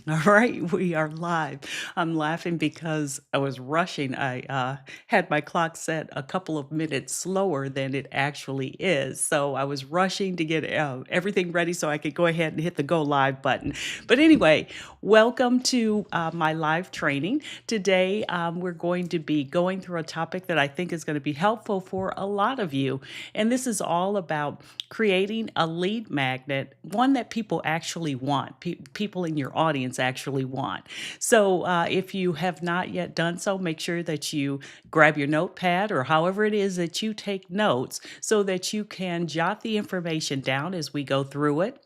All right, we are live. I'm laughing because I was rushing. I had my clock set a couple of minutes slower than it actually is. So I was rushing to get everything ready so I could go ahead and hit the go live button. But anyway, welcome to my live training. Today, we're going to be going through a topic that I think is going to be helpful for a lot of you. And this is all about creating a lead magnet, one that people actually want, people in your audience actually want. So if you have not yet done so, make sure that you grab your notepad or however it is that you take notes so that you can jot the information down as we go through it.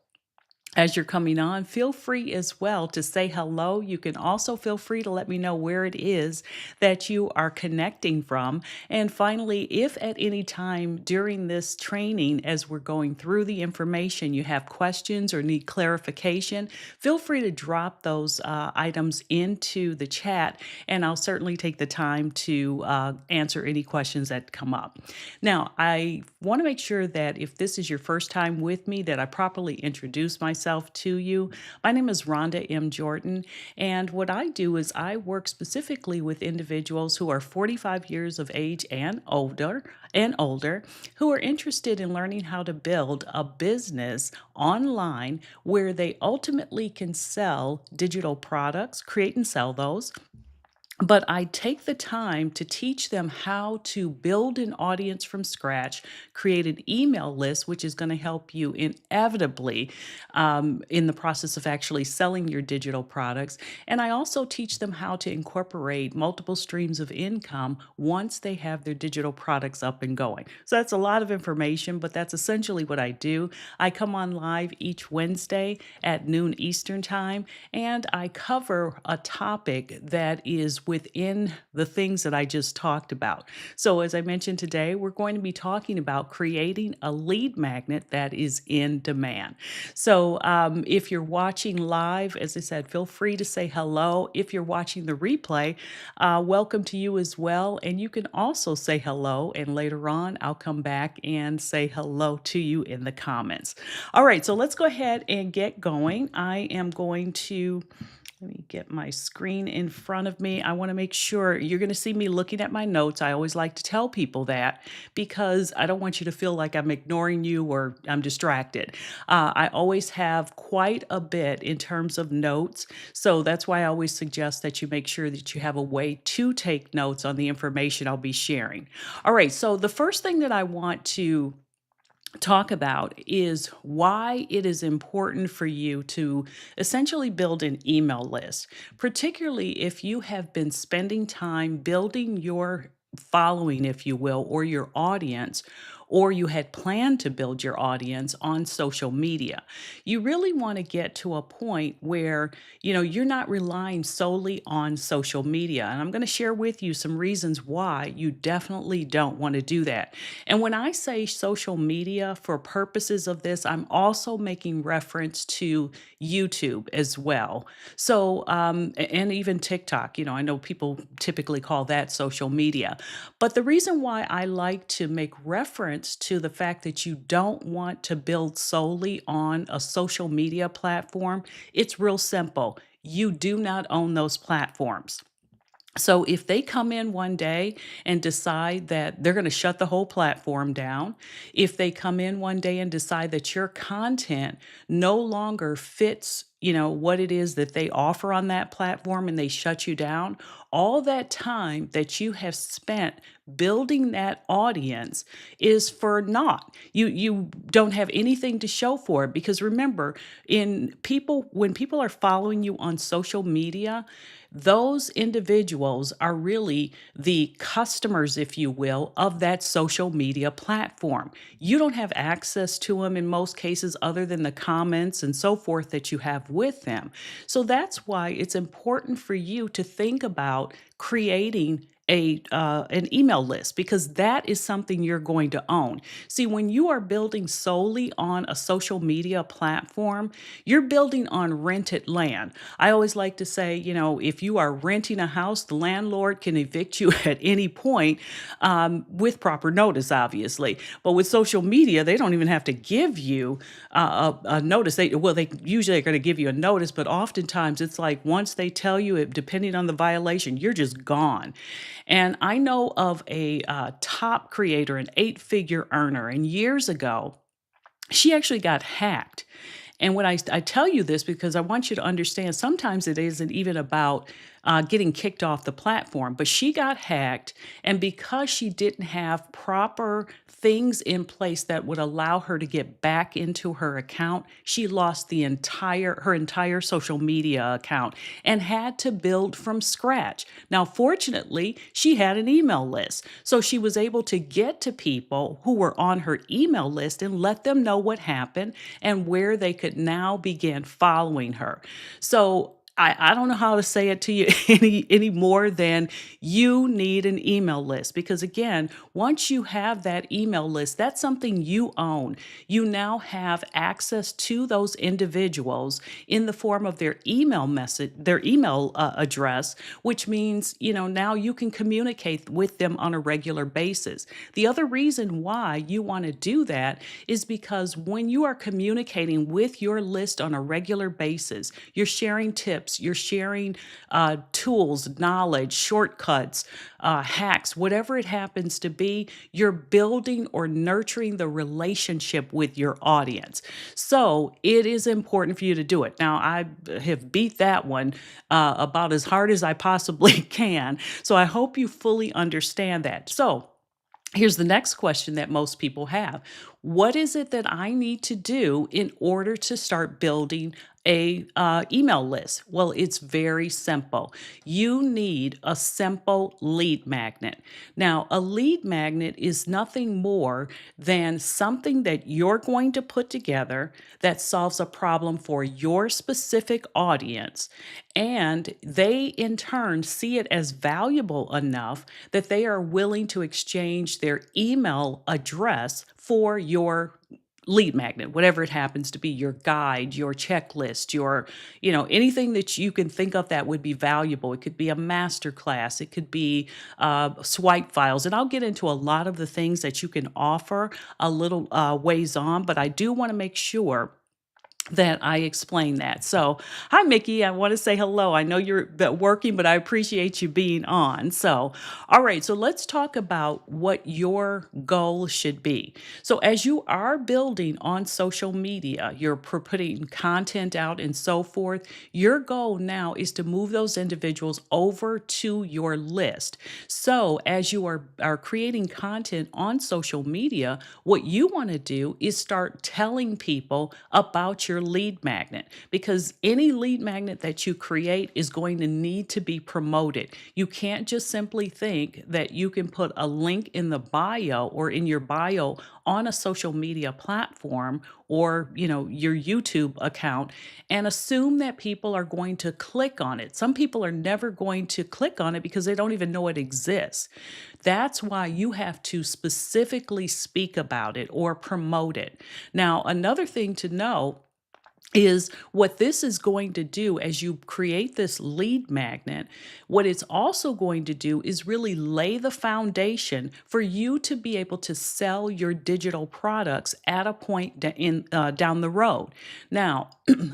As you're coming on, feel free as well to say hello. You can also feel free to let me know where it is that you are connecting from. And finally, if at any time during this training, as we're going through the information, you have questions or need clarification, feel free to drop those items into the chat, and I'll certainly take the time to answer any questions that come up. Now, I want to make sure that if this is your first time with me, that I properly introduce myself to you. My name is Rhonda M. Jordan, and what I do is I work specifically with individuals who are 45 years of age and older who are interested in learning how to build a business online where they ultimately can sell digital products, create and sell those, but I take the time to teach them how to build an audience from scratch, create an email list, which is going to help you inevitably in the process of actually selling your digital products. And I also teach them how to incorporate multiple streams of income once they have their digital products up and going. So that's a lot of information, but that's essentially what I do. I come on live each Wednesday at noon Eastern Time, and I cover a topic that is within the things that I just talked about. So, as I mentioned today, we're going to be talking about creating a lead magnet that is in demand. So, if you're watching live, as I said, feel free to say hello. If you're watching the replay, welcome to you as well. And you can also say hello, and later on, I'll come back and say hello to you in the comments. All right, so let's go ahead and get going. I am going to let me get my screen in front of me. I want to make sure you're going to see me looking at my notes. I always like to tell people that because I don't want you to feel like I'm ignoring you or I'm distracted. I always have quite a bit in terms of notes. So that's why I always suggest that you make sure that you have a way to take notes on the information I'll be sharing. All right, so the first thing that I want to talk about is why it is important for you to essentially build an email list, particularly if you have been spending time building your following, if you will, or your audience, or you had planned to build your audience on social media. You really want to get to a point where, you're not relying solely on social media. And I'm going to share with you some reasons why you definitely don't want to do that. And when I say social media for purposes of this, I'm also making reference to YouTube as well. So, and even TikTok, I know people typically call that social media. But the reason why I like to make reference to the fact that you don't want to build solely on a social media platform, it's real simple. You do not own those platforms. So if they come in one day and decide that they're going to shut the whole platform down, if they come in one day and decide that your content no longer fits, what it is that they offer on that platform and they shut you down, all that time that you have spent building that audience is for naught. You don't have anything to show for it because remember, when people are following you on social media, those individuals are really the customers, if you will, of that social media platform. You don't have access to them in most cases, other than the comments and so forth that you have with them. So that's why it's important for you to think about creating an email list because that is something you're going to own. See, when you are building solely on a social media platform, you're building on rented land. I always like to say, if you are renting a house, the landlord can evict you at any point with proper notice, obviously. But with social media, they don't even have to give you a notice. They usually are going to give you a notice, but oftentimes it's like once they tell you, depending on the violation, you're just gone. And I know of a top creator, an eight-figure earner, and years ago, she actually got hacked. And when I tell you this because I want you to understand, sometimes it isn't even about getting kicked off the platform, but she got hacked. And because she didn't have proper things in place that would allow her to get back into her account, she lost her entire social media account and had to build from scratch. Now, fortunately, she had an email list. So she was able to get to people who were on her email list and let them know what happened and where they could now begin following her. So I don't know how to say it to you any more than you need an email list because again, once you have that email list, that's something you own. You now have access to those individuals in the form of their email address, which means, now you can communicate with them on a regular basis. The other reason why you want to do that is because when you are communicating with your list on a regular basis, you're sharing tips, you're sharing tools, knowledge, shortcuts, hacks, whatever it happens to be, you're building or nurturing the relationship with your audience. So it is important for you to do it. Now, I have beat that one about as hard as I possibly can. So I hope you fully understand that. So, here's the next question that most people have. What is it that I need to do in order to start building a email list? Well, it's very simple. You need a simple lead magnet. Now, a lead magnet is nothing more than something that you're going to put together that solves a problem for your specific audience. And they, in turn, see it as valuable enough that they are willing to exchange their email address for your lead magnet, whatever it happens to be, your guide, your checklist, anything that you can think of that would be valuable. It could be a master class, it could be swipe files. And I'll get into a lot of the things that you can offer a little ways on, but I do want to make sure that I explain that. So, hi, Mickey. I want to say hello. I know you're working, but I appreciate you being on. So, all right. So, let's talk about what your goal should be. So, as you are building on social media, you're putting content out and so forth, your goal now is to move those individuals over to your list. So, as you are creating content on social media, what you want to do is start telling people about your lead magnet because any lead magnet that you create is going to need to be promoted. You can't just simply think that you can put a link in the bio or in your bio on a social media platform or your YouTube account and assume that people are going to click on it. Some people are never going to click on it because they don't even know it exists. That's why you have to specifically speak about it or promote it. Now, another thing to know is what this is going to do as you create this lead magnet. What it's also going to do is really lay the foundation for you to be able to sell your digital products at a point down the road. Now,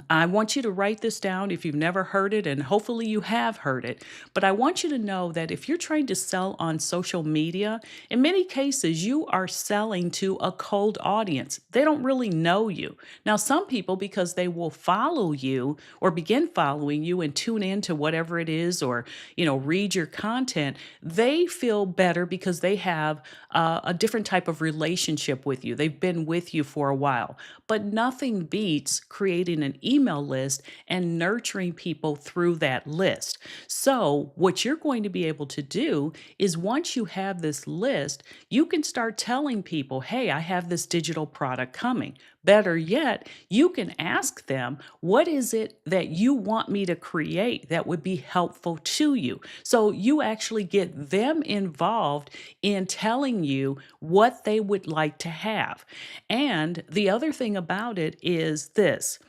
I want you to write this down if you've never heard it, and hopefully you have heard it. But I want you to know that if you're trying to sell on social media, in many cases, you are selling to a cold audience. They don't really know you. Now, some people, because they will follow you or begin following you and tune in to whatever it is or, read your content, they feel better because they have a different type of relationship with you. They've been with you for a while. But nothing beats creating an email list and nurturing people through that list. So, what you're going to be able to do is once you have this list, you can start telling people, hey, I have this digital product coming. Better yet, you can ask them, what is it that you want me to create that would be helpful to you? So you actually get them involved in telling you what they would like to have. And the other thing about it is this: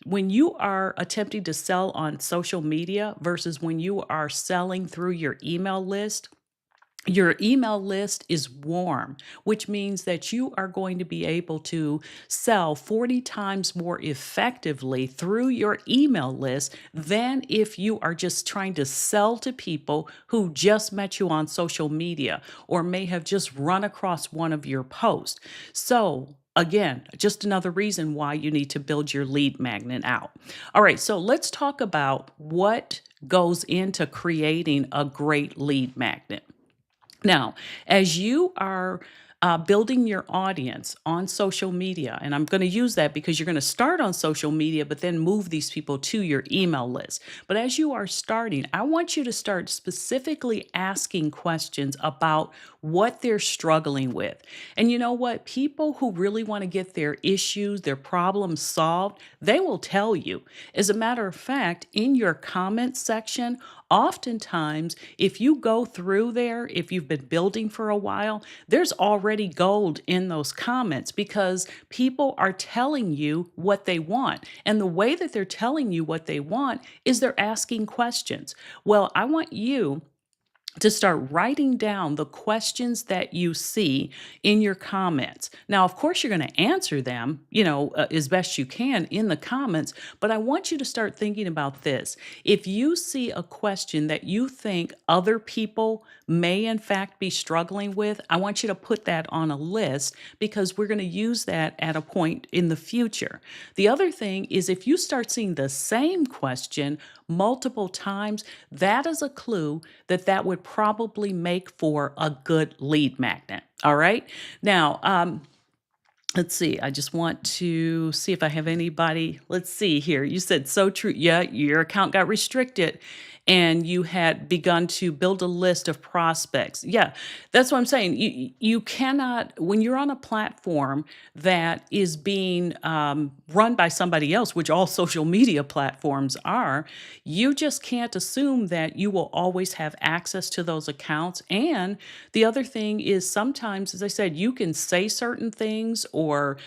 when you are attempting to sell on social media versus when you are selling through your email list is warm, which means that you are going to be able to sell 40 times more effectively through your email list than if you are just trying to sell to people who just met you on social media or may have just run across one of your posts. So, again, just another reason why you need to build your lead magnet out. All right, so let's talk about what goes into creating a great lead magnet. Now, as you are building your audience on social media, and I'm going to use that because you're going to start on social media, but then move these people to your email list. But as you are starting, I want you to start specifically asking questions about what they're struggling with. And you know what? People who really want to get their issues, their problems solved, they will tell you. As a matter of fact, in your comments section, oftentimes, if you go through there, if you've been building for a while, there's already gold in those comments because people are telling you what they want. And the way that they're telling you what they want is they're asking questions. Well, I want you to start writing down the questions that you see in your comments. Now, of course, you're going to answer them, as best you can in the comments, but I want you to start thinking about this. If you see a question that you think other people may in fact be struggling with, I want you to put that on a list because we're going to use that at a point in the future. The other thing is if you start seeing the same question multiple times, that is a clue that that would probably make for a good lead magnet. All right. Now, let's see. I just want to see if I have anybody. Let's see here. You said so true. Yeah, your account got restricted and you had begun to build a list of prospects. Yeah, that's what I'm saying. You cannot, when you're on a platform that is being run by somebody else, which all social media platforms are, you just can't assume that you will always have access to those accounts. And the other thing is sometimes, as I said, you can say certain things or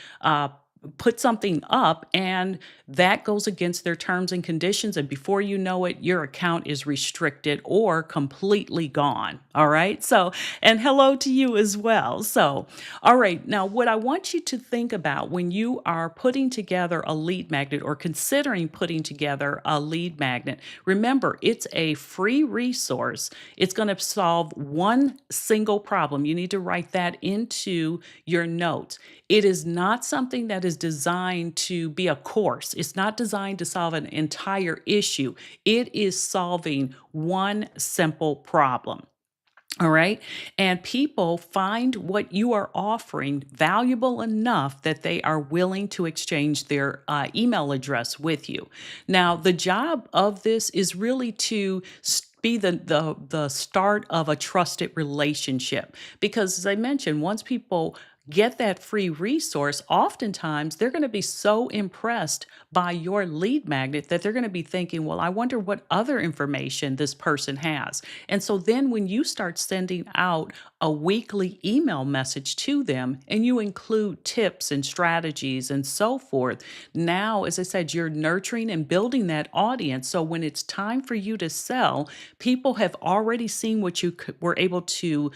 put something up and that goes against their terms and conditions, and before you know it your account is restricted or completely gone. All right, so, and hello to you as well. So, all right, now what I want you to think about when you are putting together a lead magnet or considering putting together a lead magnet, remember it's a free resource. It's going to solve one single problem. You need to write that into your notes. It is not something that is designed to be a course. It's not designed to solve an entire issue. It is solving one simple problem. All right. And people find what you are offering valuable enough that they are willing to exchange their email address with you. Now, the job of this is really to be the start of a trusted relationship because, as I mentioned, once people get that free resource, oftentimes they're going to be so impressed by your lead magnet that they're going to be thinking, well, I wonder what other information this person has. And so then when you start sending out a weekly email message to them and you include tips and strategies and so forth, now, as I said, you're nurturing and building that audience. So when it's time for you to sell, people have already seen what you were able to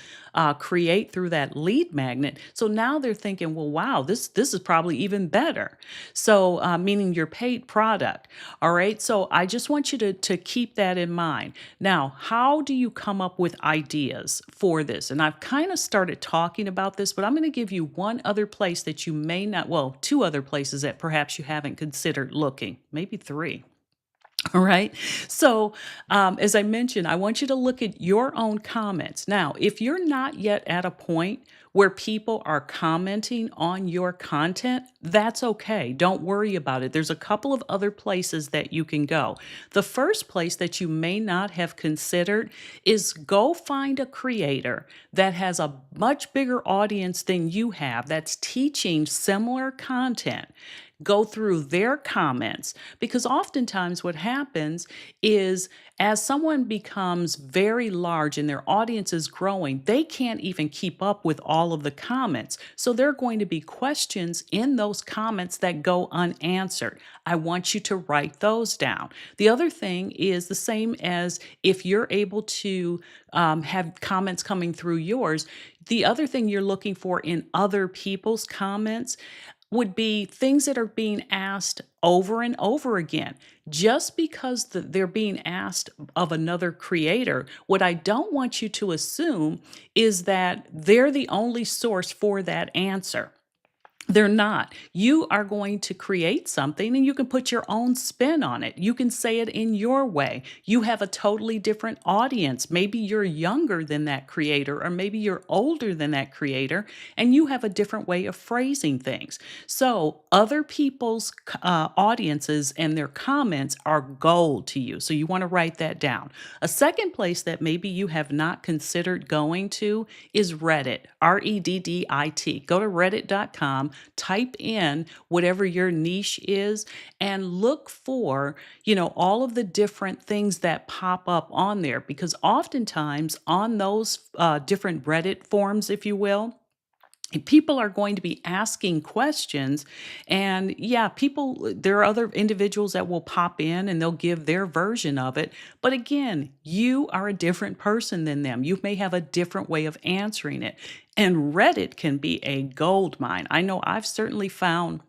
create through that lead magnet. So now they're thinking, well, wow, this is probably even better. So meaning your paid product. All right. So I just want you to keep that in mind. Now, how do you come up with ideas for this? And I've kind of started talking about this, but I'm going to give you one other place that you may not, well, two other places that perhaps you haven't considered looking, maybe three. All right. So, as I mentioned, I want you to look at your own comments. Now, if you're not yet at a point where people are commenting on your content, that's okay. Don't worry about it. There's a couple of other places that you can go. The first place that you may not have considered is go find a creator that has a much bigger audience than you have that's teaching similar content. Go through their comments because oftentimes what happens is as someone becomes very large and their audience is growing, they can't even keep up with all of the comments. So there are going to be questions in those comments that go unanswered. I want you to write those down. The other thing is the same as if you're able to have comments coming through yours. The other thing you're looking for in other people's comments would be things that are being asked over and over again. Just because they're being asked of another creator, what I don't want you to assume is that they're the only source for that answer. They're not. You are going to create something and you can put your own spin on it. You can say it in your way. You have a totally different audience. Maybe you're younger than that creator, or maybe you're older than that creator, and you have a different way of phrasing things. So, other people's audiences and their comments are gold to you. So, you want to write that down. A second place that maybe you have not considered going to is Reddit, Reddit. Go to reddit.com, type in whatever your niche is, and look for, all of the different things that pop up on there. Because oftentimes on those different Reddit forums, if you will, people are going to be asking questions, and yeah, there are other individuals that will pop in and they'll give their version of it, but again, you are a different person than them. You may have a different way of answering it, and Reddit can be a gold mine. I know I've certainly found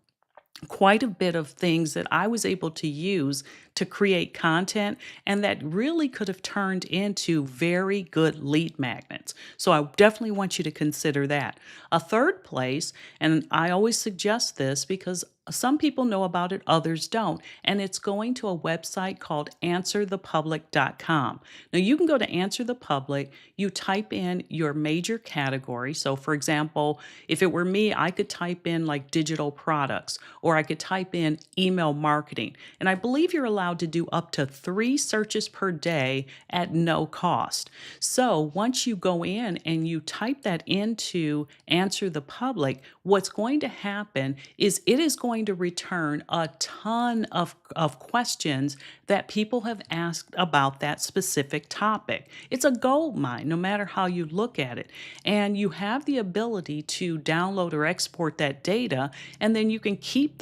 quite a bit of things that I was able to use to create content, and that really could have turned into very good lead magnets. So I definitely want you to consider that. A third place, and I always suggest this because some people know about it, others don't, and it's going to a website called answerthepublic.com. Now you can go to Answer the Public, you type in your major category. So for example, if it were me, I could type in like digital products, or I could type in email marketing. And I believe you're allowed to do up to 3 searches per day at no cost. So once you go in and you type that into Answer the Public, what's going to happen is it is going to return a ton of questions that people have asked about that specific topic. It's a gold mine, no matter how you look at it. And you have the ability to download or export that data, and then you can keep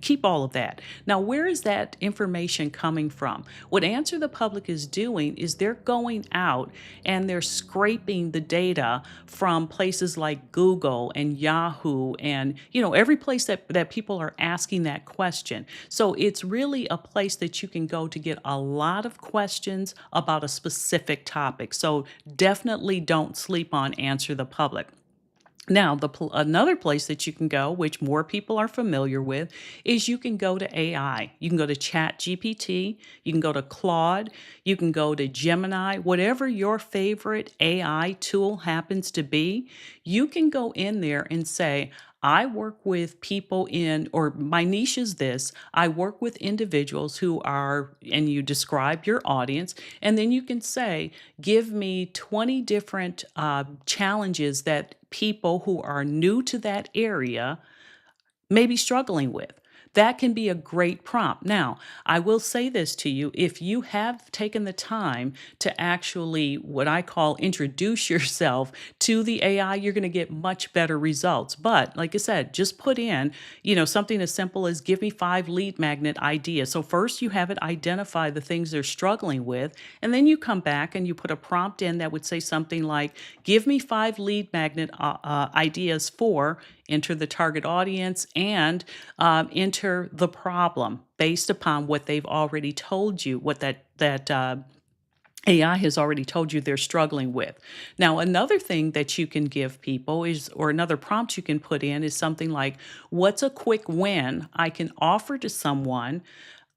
keep all of that. Now, where is that information coming from? What Answer the Public is doing is they're going out and they're scraping the data from places like Google and Yahoo and every place that people are asking that question. So it's really a place that you can go to get a lot of questions about a specific topic. So definitely don't sleep on Answer the Public. Now, another place that you can go, which more people are familiar with, is you can go to AI. You can go to ChatGPT, you can go to Claude, you can go to Gemini, whatever your favorite AI tool happens to be, you can go in there and say, I work with people or my niche is this. I work with individuals who are, and you describe your audience, and then you can say, give me 20 different challenges that people who are new to that area may be struggling with. That can be a great prompt. Now, I will say this to you. If you have taken the time to actually, what I call, introduce yourself to the AI, you're going to get much better results. But like I said, just put in, something as simple as give me 5 lead magnet ideas. So first you have it identify the things they're struggling with, and then you come back and you put a prompt in that would say something like, give me 5 lead magnet ideas for enter the target audience and enter the problem based upon what they've already told you, what that AI has already told you they're struggling with. Now, another thing that you can give people is, or another prompt you can put in is something like, what's a quick win I can offer to someone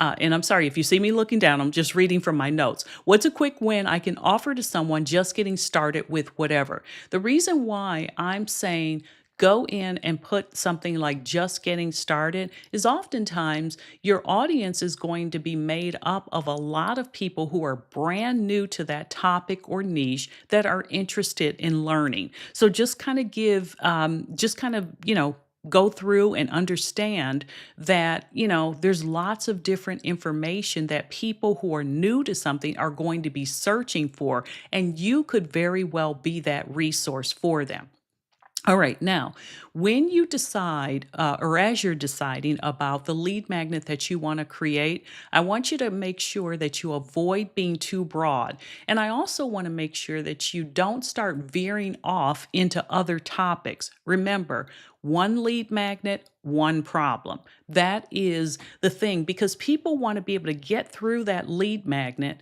and I'm sorry if you see me looking down, I'm just reading from my notes. What's a quick win I can offer to someone just getting started with whatever? The reason why I'm saying go in and put something like just getting started is oftentimes your audience is going to be made up of a lot of people who are brand new to that topic or niche that are interested in learning. So just kind of just kind of, go through and understand that, there's lots of different information that people who are new to something are going to be searching for, and you could very well be that resource for them. All right. Now, when you decide, or as you're deciding about the lead magnet that you want to create, I want you to make sure that you avoid being too broad. And I also want to make sure that you don't start veering off into other topics. Remember, one lead magnet, one problem. That is the thing because people want to be able to get through that lead magnet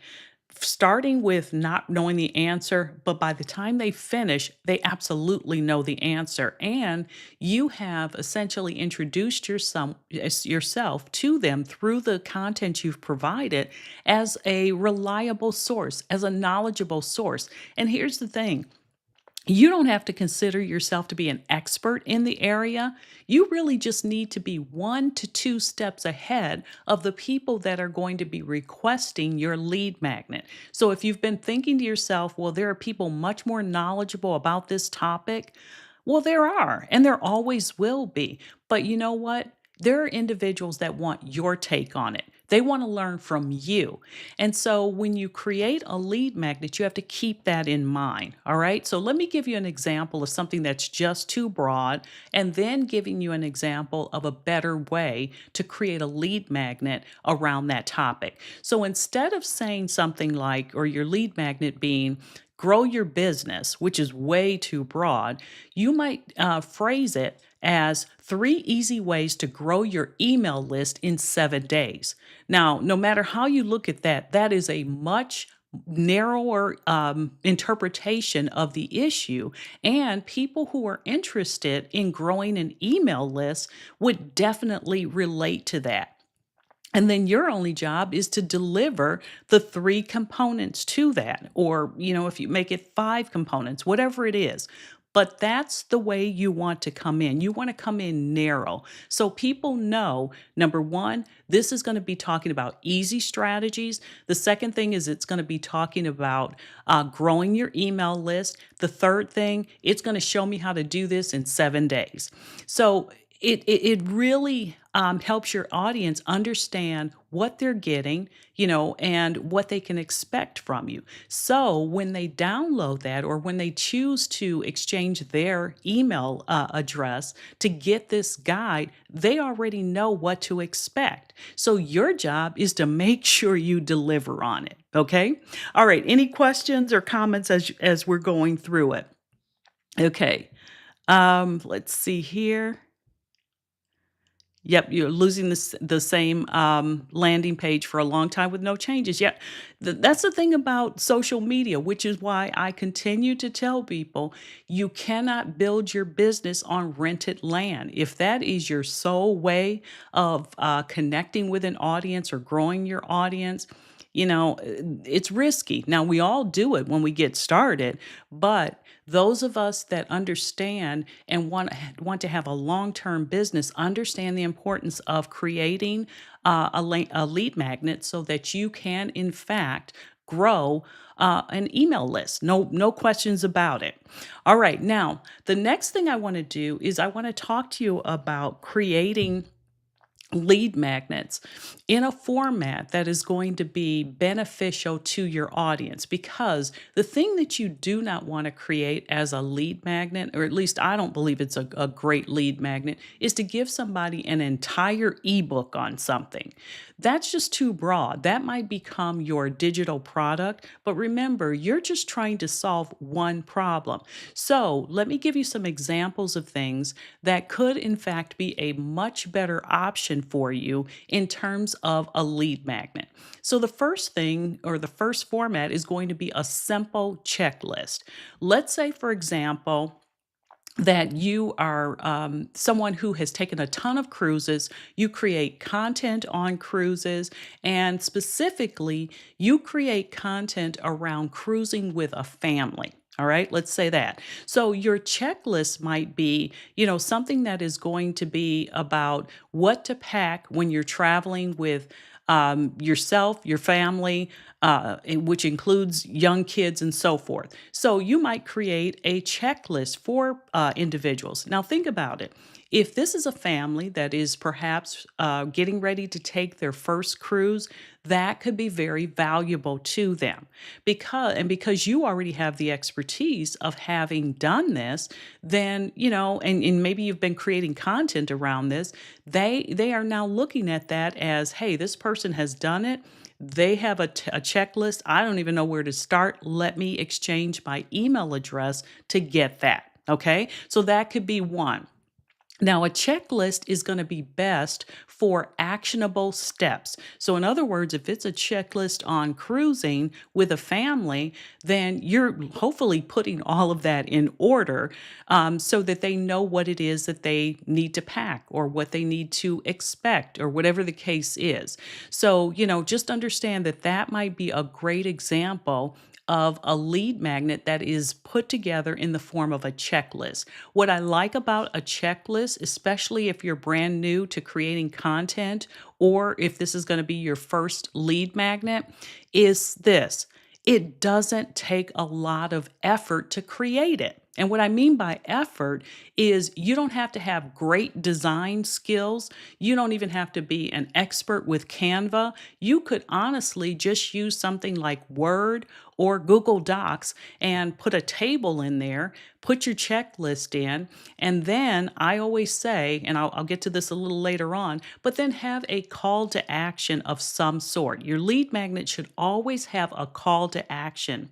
starting with not knowing the answer, but by the time they finish, they absolutely know the answer. And you have essentially introduced yourself to them through the content you've provided as a reliable source, as a knowledgeable source. And here's the thing, you don't have to consider yourself to be an expert in the area. You really just need to be 1 to 2 steps ahead of the people that are going to be requesting your lead magnet. So if you've been thinking to yourself, well, there are people much more knowledgeable about this topic, well, there are, and there always will be. But you know what? There are individuals that want your take on it. They want to learn from you. And so when you create a lead magnet, you have to keep that in mind. All right. So let me give you an example of something that's just too broad, and then giving you an example of a better way to create a lead magnet around that topic. So instead of saying something like, or your lead magnet being, grow your business, which is way too broad, you might phrase it as 3 easy ways to grow your email list in 7 days. Now, no matter how you look at that, that is a much narrower interpretation of the issue. And people who are interested in growing an email list would definitely relate to that. And then your only job is to deliver the 3 components to that. Or, if you make it 5 components, whatever it is. But that's the way you want to come in. You want to come in narrow. So people know, number one, this is going to be talking about easy strategies. The second thing is it's going to be talking about growing your email list. The third thing, it's going to show me how to do this in 7 days. So it really helps your audience understand what they're getting, and what they can expect from you. So when they download that, or when they choose to exchange their email address to get this guide, they already know what to expect. So your job is to make sure you deliver on it. Okay. All right. Any questions or comments as we're going through it? Okay. Let's see here. Yep, you're losing the same, landing page for a long time with no changes. Yeah, that's the thing about social media, which is why I continue to tell people you cannot build your business on rented land. If that is your sole way of connecting with an audience or growing your audience, it's risky. Now, we all do it when we get started, but those of us that understand and want to have a long-term business understand the importance of creating a lead magnet so that you can, in fact, grow an email list. No questions about it. All right. Now, the next thing I want to do is I want to talk to you about creating lead magnets in a format that is going to be beneficial to your audience, because the thing that you do not want to create as a lead magnet, or at least I don't believe it's a great lead magnet, is to give somebody an entire ebook on something. That's just too broad. That might become your digital product, but remember, you're just trying to solve one problem. So let me give you some examples of things that could, in fact, be a much better option for you in terms of a lead magnet. So the first thing, or the first format, is going to be a simple checklist. Let's say, for example, that you are someone who has taken a ton of cruises, you create content on cruises, and specifically, you create content around cruising with a family. All right, let's say that. So your checklist might be, something that is going to be about what to pack when you're traveling with yourself, your family, which includes young kids and so forth. So you might create a checklist for individuals. Now, think about it. If this is a family that is perhaps getting ready to take their first cruise, that could be very valuable to them because you already have the expertise of having done this, then and maybe you've been creating content around this. They are now looking at that as, hey, this person has done it. They have a checklist. I don't even know where to start. Let me exchange my email address to get that. Okay. So that could be one. Now, a checklist is going to be best for actionable steps. So, in other words, if it's a checklist on cruising with a family, then you're hopefully putting all of that in order so that they know what it is that they need to pack or what they need to expect or whatever the case is. So, just understand that that might be a great example of a lead magnet that is put together in the form of a checklist. What I like about a checklist, especially if you're brand new to creating content or if this is going to be your first lead magnet, is this: it doesn't take a lot of effort to create it. And what I mean by effort is you don't have to have great design skills. You don't even have to be an expert with Canva. You could honestly just use something like Word or Google Docs and put a table in there, put your checklist in, and then I always say, and I'll get to this a little later on, but then have a call to action of some sort. Your lead magnet should always have a call to action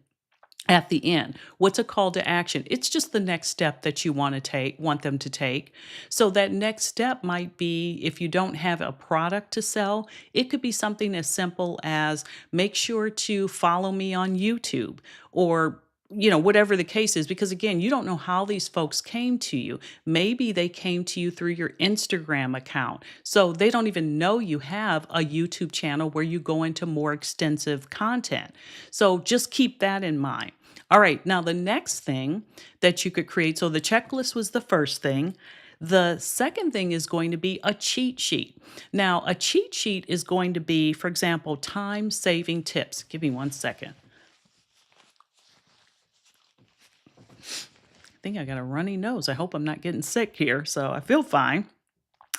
at the end. What's a call to action? It's just the next step that you want them to take. So that next step might be, if you don't have a product to sell, it could be something as simple as make sure to follow me on YouTube, or whatever the case is, because again, you don't know how these folks came to you. Maybe they came to you through your Instagram account. So they don't even know you have a YouTube channel where you go into more extensive content. So just keep that in mind. All right, now the next thing that you could create, so the checklist was the first thing. The second thing is going to be a cheat sheet. Now, a cheat sheet is going to be, for example, time saving tips. Give me one second. I think I got a runny nose. I hope I'm not getting sick here, so I feel fine.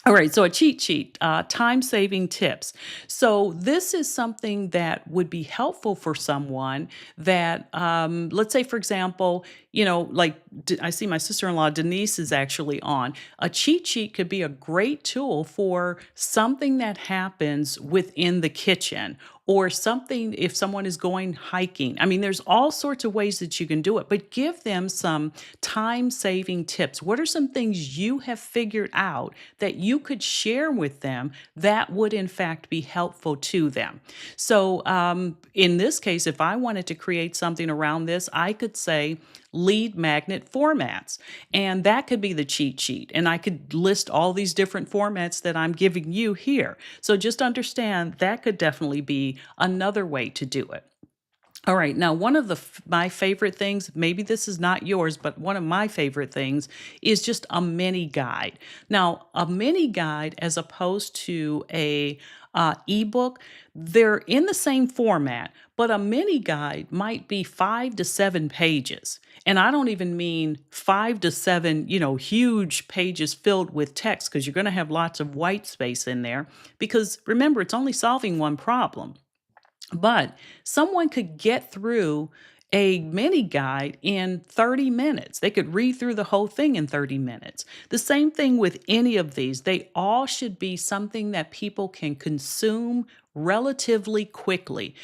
All right, so a cheat sheet, time saving tips. So, this is something that would be helpful for someone that, let's say, for example, like I see my sister in law, Denise, is actually on. A cheat sheet could be a great tool for something that happens within the kitchen or something if someone is going hiking. I mean, there's all sorts of ways that you can do it, but give them some time saving tips. What are some things you have figured out that you could share with them that would, in fact, be helpful to them? So, in this case, if I wanted to create something around this, I could say, lead magnet formats. And that could be the cheat sheet. And I could list all these different formats that I'm giving you here. So just understand that could definitely be another way to do it. All right. Now, one of my favorite things, maybe this is not yours, but one of my favorite things is just a mini guide. Now, a mini guide as opposed to a ebook, they're in the same format, but a mini guide might be 5 to 7 pages. And I don't even mean 5 to 7, huge pages filled with text, because you're going to have lots of white space in there. Because remember, it's only solving one problem. But someone could get through a mini guide in 30 minutes. They could read through the whole thing in 30 minutes. The same thing with any of these. They all should be something that people can consume relatively quickly.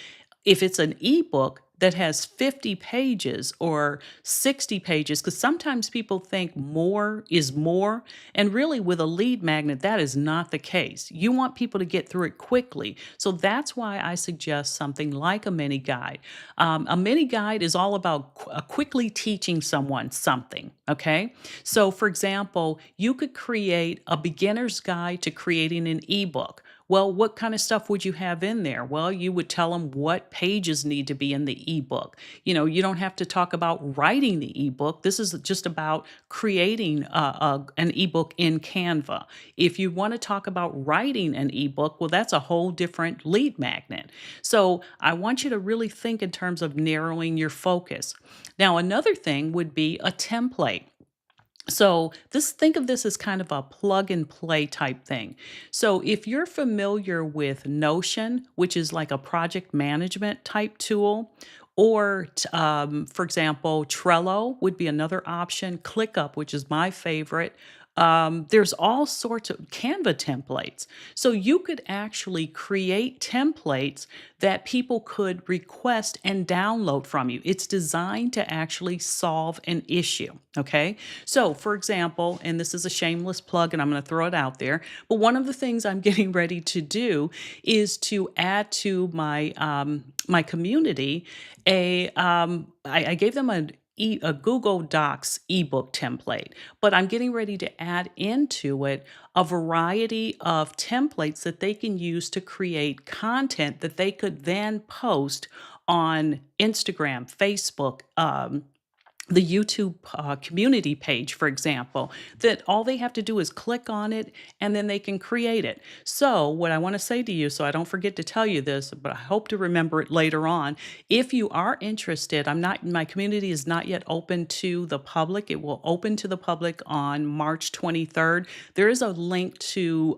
If it's an ebook, that has 50 pages or 60 pages, because sometimes people think more is more. And really, with a lead magnet, that is not the case. You want people to get through it quickly. So that's why I suggest something like a mini guide. A mini guide is all about quickly teaching someone something. Okay. So, for example, you could create a beginner's guide to creating an ebook. Well, what kind of stuff would you have in there? Well, you would tell them what pages need to be in the ebook. You don't have to talk about writing the ebook. This is just about creating an ebook in Canva. If you want to talk about writing an ebook, well, that's a whole different lead magnet. So I want you to really think in terms of narrowing your focus. Now, another thing would be a template. So this think of this as kind of a plug and play type thing. So if you're familiar with Notion, which is like a project management type tool, or for example, Trello would be another option. ClickUp, which is my favorite. There's all sorts of Canva templates. So you could actually create templates that people could request and download from you. It's designed to actually solve an issue. Okay. So, for example, and this is a shameless plug and I'm going to throw it out there, but one of the things I'm getting ready to do is to add to my community I gave them a Google Docs ebook template, but I'm getting ready to add into it a variety of templates that they can use to create content that they could then post on Instagram, Facebook, the YouTube community page, for example, that all they have to do is click on it and then they can create it. So, what I want to say to you, so I don't forget to tell you this, but I hope to remember it later on. If you are interested, my community is not yet open to the public. It will open to the public on March 23rd. There is a link to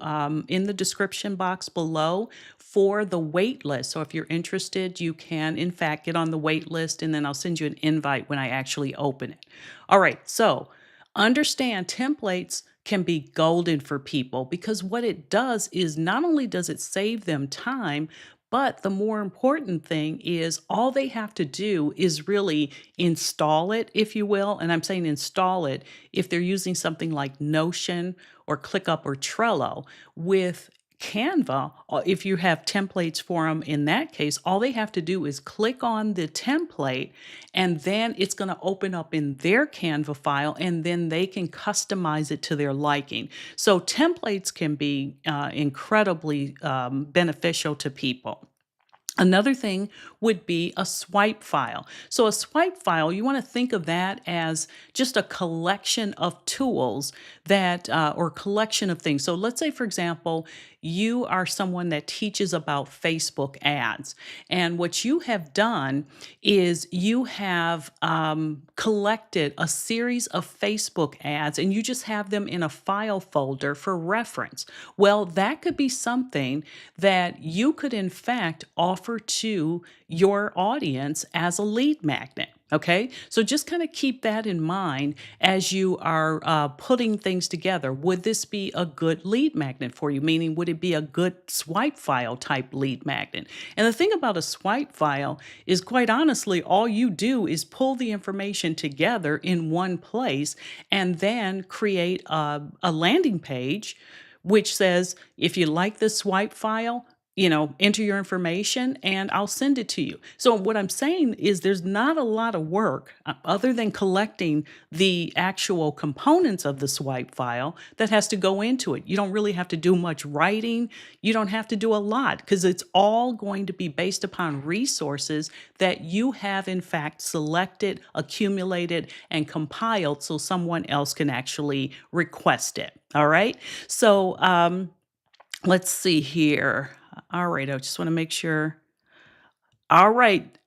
in the description box below for the wait list. So if you're interested, you can, in fact, get on the wait list and then I'll send you an invite when I actually open it. All right. So understand templates can be golden for people because what it does is not only does it save them time, but the more important thing is all they have to do is really install it, if you will. And I'm saying install it if they're using something like Notion or ClickUp or Trello with Canva, if you have templates for them in that case, all they have to do is click on the template and then it's going to open up in their Canva file and then they can customize it to their liking. So templates can be incredibly beneficial to people. Another thing would be a swipe file. So, a swipe file, you want to think of that as just a collection of tools or collection of things. So, let's say, for example, you are someone that teaches about Facebook ads. And what you have done is you have collected a series of Facebook ads and you just have them in a file folder for reference. Well, that could be something that you could, in fact, offer to your audience as a lead magnet. Okay, so just kind of keep that in mind as you are putting things together. Would this be a good lead magnet for you? Meaning, would it be a good swipe file type lead magnet? And the thing about a swipe file is, quite honestly, all you do is pull the information together in one place and then create a landing page which says, if you like this swipe file, enter your information and I'll send it to you. So, what I'm saying is there's not a lot of work other than collecting the actual components of the swipe file that has to go into it. You don't really have to do much writing. You don't have to do a lot because it's all going to be based upon resources that you have, in fact, selected, accumulated, and compiled so someone else can actually request it. All right. So, let's see here. All right, I just want to make sure. All right,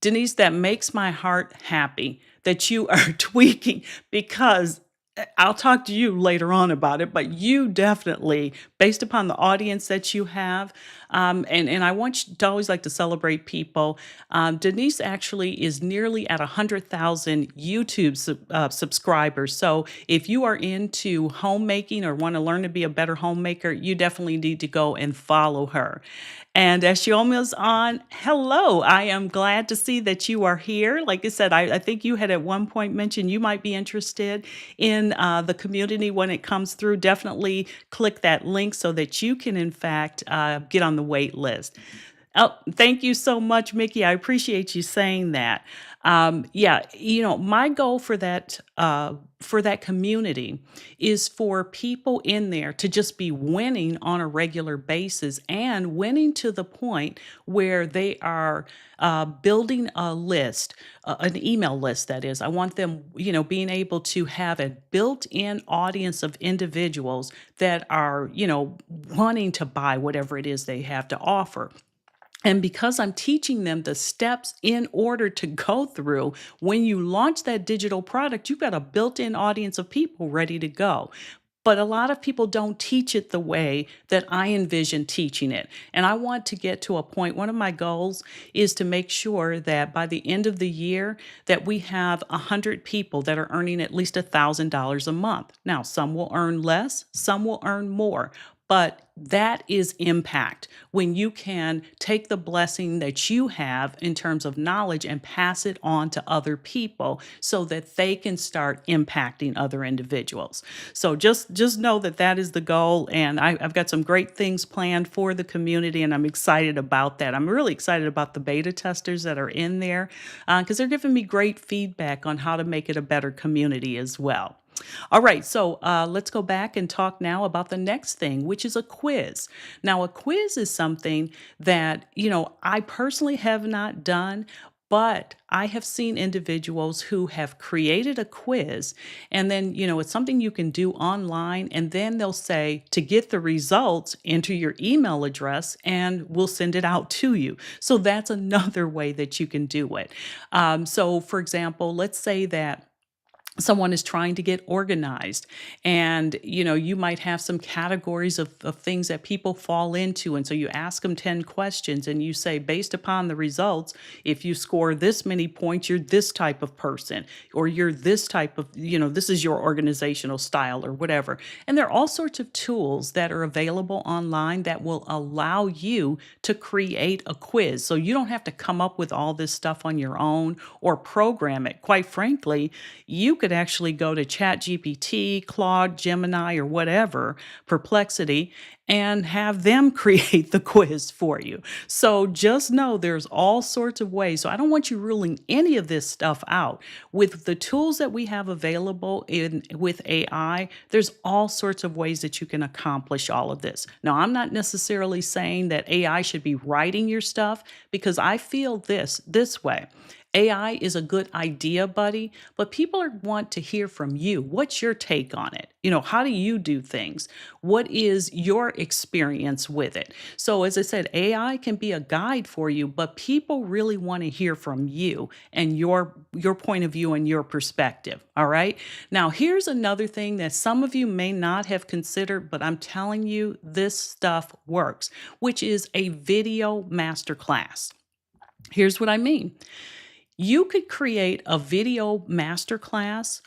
Denise, that makes my heart happy that you are tweaking because I'll talk to you later on about it, but you definitely, based upon the audience that you have, And I want you to always like to celebrate people. Denise actually is nearly at 100,000 YouTube subscribers. So if you are into homemaking or want to learn to be a better homemaker, you definitely need to go and follow her. And as Shioma's on, hello. I am glad to see that you are here. Like I said, I think you had at one point mentioned you might be interested in the community when it comes through. Definitely click that link so that you can, in fact, get on the wait list. Oh, thank you so much, Mickey. I appreciate you saying that. Yeah, my goal for that community is for people in there to just be winning on a regular basis and winning to the point where they are building a list, an email list. That is, I want them, being able to have a built-in audience of individuals that are, wanting to buy whatever it is they have to offer. And because I'm teaching them the steps in order to go through, when you launch that digital product, you've got a built in audience of people ready to go. But a lot of people don't teach it the way that I envision teaching it. And I want to get to a point, one of my goals is to make sure that by the end of the year that we have 100 people that are earning at least $1,000 a month. Now, some will earn less, some will earn more. But that is impact when you can take the blessing that you have in terms of knowledge and pass it on to other people so that they can start impacting other individuals. So just know that that is the goal, and I've got some great things planned for the community, and I'm excited about that. I'm really excited about the beta testers that are in there because they're giving me great feedback on how to make it a better community as well. All right, so let's go back and talk now about the next thing, which is a quiz. Now, a quiz is something that, I personally have not done, but I have seen individuals who have created a quiz and then, it's something you can do online. And then they'll say to get the results, enter your email address and we'll send it out to you. So that's another way that you can do it. So, for example, let's say that someone is trying to get organized and you might have some categories of things that people fall into, and so you ask them 10 questions and you say, based upon the results, if you score this many points, you're this type of person, or you're this type of, this is your organizational style or whatever. And there are all sorts of tools that are available online that will allow you to create a quiz, so you don't have to come up with all this stuff on your own or program it. Quite frankly, you could actually go to ChatGPT, Claude, Gemini, or whatever, Perplexity, and have them create the quiz for you. So just know there's all sorts of ways. So I don't want you ruling any of this stuff out. With the tools that we have available with AI, there's all sorts of ways that you can accomplish all of this. Now, I'm not necessarily saying that AI should be writing your stuff, because I feel this way. AI is a good idea, buddy, but people want to hear from you. What's your take on it? How do you do things? What is your experience with it? So, as I said, AI can be a guide for you, but people really want to hear from you and your point of view and your perspective. All right. Now, here's another thing that some of you may not have considered, but I'm telling you, this stuff works, which is a video masterclass. Here's what I mean. You could create a video masterclass.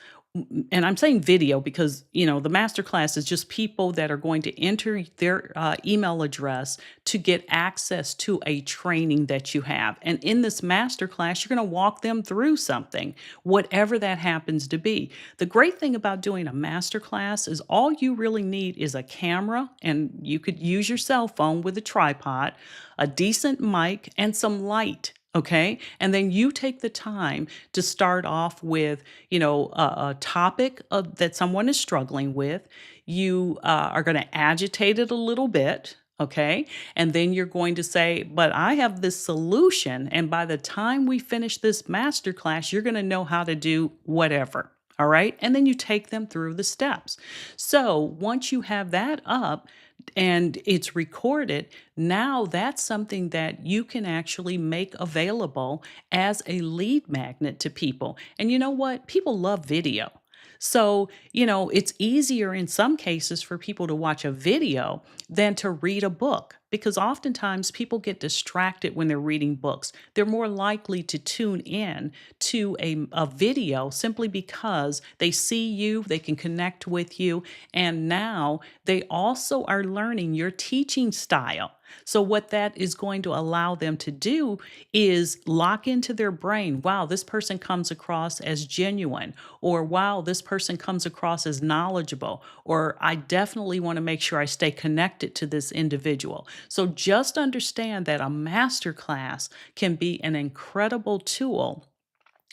And I'm saying video because, the masterclass is just people that are going to enter their email address to get access to a training that you have. And in this masterclass, you're going to walk them through something, whatever that happens to be. The great thing about doing a masterclass is all you really need is a camera, and you could use your cell phone with a tripod, a decent mic, and some light. Okay. And then you take the time to start off with, a topic that someone is struggling with. You are going to agitate it a little bit. Okay. And then you're going to say, but I have this solution. And by the time we finish this masterclass, you're going to know how to do whatever. All right. And then you take them through the steps. So once you have that up, and it's recorded, now that's something that you can actually make available as a lead magnet to people. And you know what? People love video. So, it's easier in some cases for people to watch a video than to read a book because oftentimes people get distracted when they're reading books. They're more likely to tune in to a video simply because they see you, they can connect with you, and now they also are learning your teaching style. So, what that is going to allow them to do is lock into their brain, wow, this person comes across as genuine, or wow, this person comes across as knowledgeable, or I definitely want to make sure I stay connected to this individual. So, just understand that a masterclass can be an incredible tool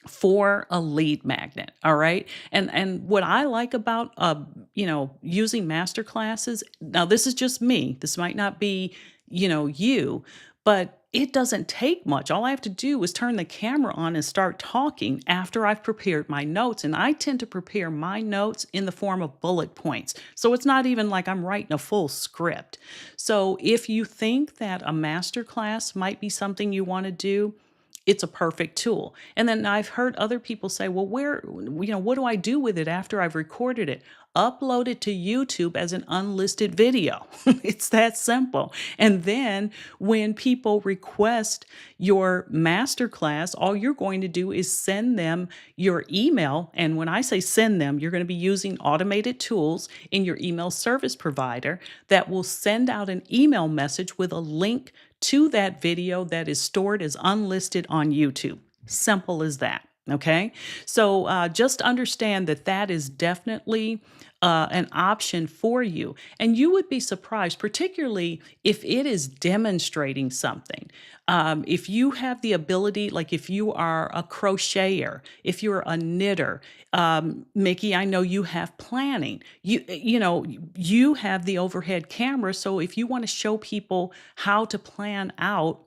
for a lead magnet. All right. And what I like about using master classes, now this is just me. This might not be, you, but it doesn't take much. All I have to do is turn the camera on and start talking after I've prepared my notes. And I tend to prepare my notes in the form of bullet points. So it's not even like I'm writing a full script. So if you think that a master class might be something you want to do, it's a perfect tool. And then I've heard other people say, well, what do I do with it after I've recorded it? Upload it to YouTube as an unlisted video. It's that simple. And then when people request your masterclass, all you're going to do is send them your email. And when I say send them, you're going to be using automated tools in your email service provider that will send out an email message with a link to that video that is stored as unlisted on YouTube. Simple as that. Okay. So just understand that that is definitely an option for you. And you would be surprised, particularly if it is demonstrating something. If you have the ability, like if you are a crocheter, if you're a knitter, Mickey, I know you have planning. You have the overhead camera. So if you want to show people how to plan out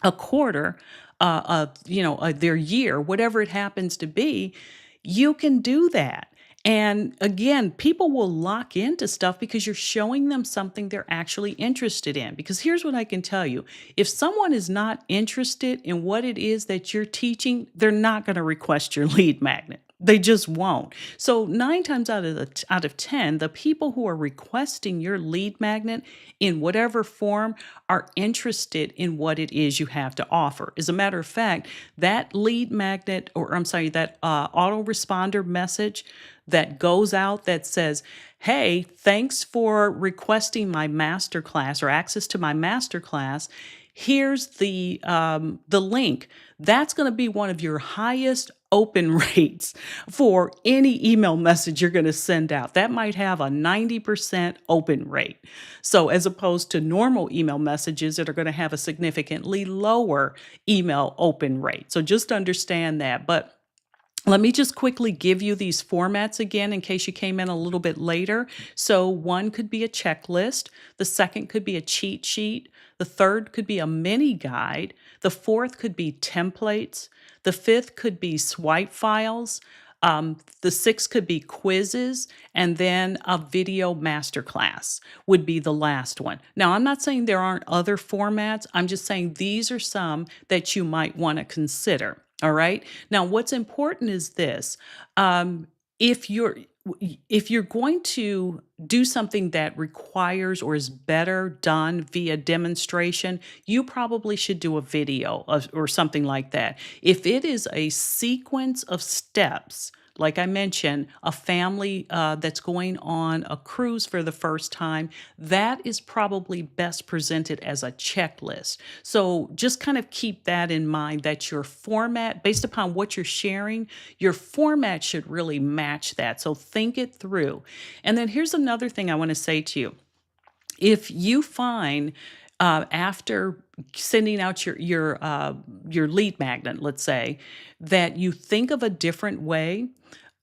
a quarter, their year, whatever it happens to be, you can do that. And again, people will lock into stuff because you're showing them something they're actually interested in. Because here's what I can tell you, if someone is not interested in what it is that you're teaching, they're not going to request your lead magnet. They just won't. So 9 times out of 10, the people who are requesting your lead magnet in whatever form are interested in what it is you have to offer. As a matter of fact, that lead magnet, or I'm sorry, that autoresponder message that goes out that says, hey, thanks for requesting my masterclass or access to my masterclass. Here's the link. That's going to be one of your highest open rates for any email message you're going to send out. That might have a 90% open rate. So as opposed to normal email messages that are going to have a significantly lower email open rate. So just understand that. But let me just quickly give you these formats again in case you came in a little bit later. So, one could be a checklist, the second could be a cheat sheet, the third could be a mini guide, the fourth could be templates, the fifth could be swipe files. The sixth could be quizzes, and then a video masterclass would be the last one. Now, I'm not saying there aren't other formats. I'm just saying these are some that you might want to consider. All right. Now, what's important is this. If you're if you're going to do something that requires or is better done via demonstration, you probably should do a video or something like that. If it is a sequence of steps, like I mentioned, a family that's going on a cruise for the first time, that is probably best presented as a checklist. So just kind of keep that in mind that your format, based upon what you're sharing, your format should really match that. So think it through. And then here's another thing I want to say to you. If you find after sending out your lead magnet, let's say, that you think of a different way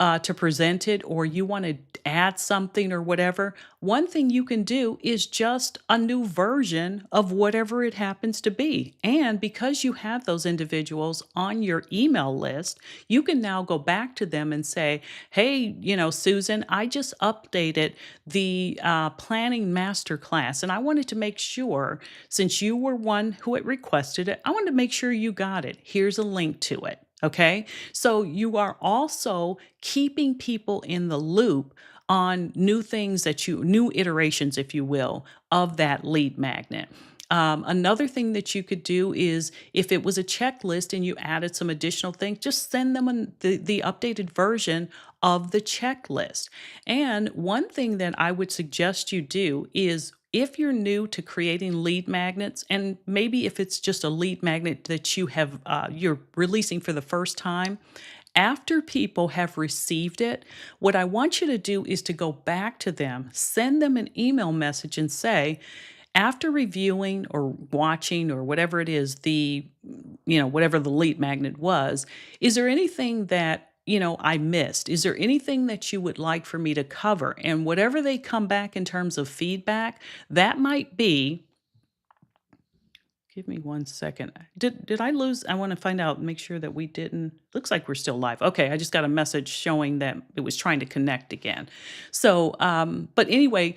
to present it, or you want to add something or whatever, one thing you can do is just a new version of whatever it happens to be. And because you have those individuals on your email list, you can now go back to them and say, hey, Susan, I just updated the planning masterclass, and I wanted to make sure, since you were one who had requested it, I wanted to make sure you got it. Here's a link to it. Okay. So you are also keeping people in the loop on new things new iterations, if you will, of that lead magnet. Another thing that you could do is if it was a checklist and you added some additional things, just send them the updated version of the checklist. And one thing that I would suggest you do is if you're new to creating lead magnets, and maybe if it's just a lead magnet that you're releasing for the first time, after people have received it, what I want you to do is to go back to them, send them an email message and say, after reviewing or watching or whatever it is, whatever the lead magnet was, is there anything that, I missed? Is there anything that you would like for me to cover? And whatever they come back in terms of feedback, that might be, give me one second. Did I lose? I want to find out, make sure that we didn't. Looks like we're still live. Okay, I just got a message showing that it was trying to connect again. So, but anyway,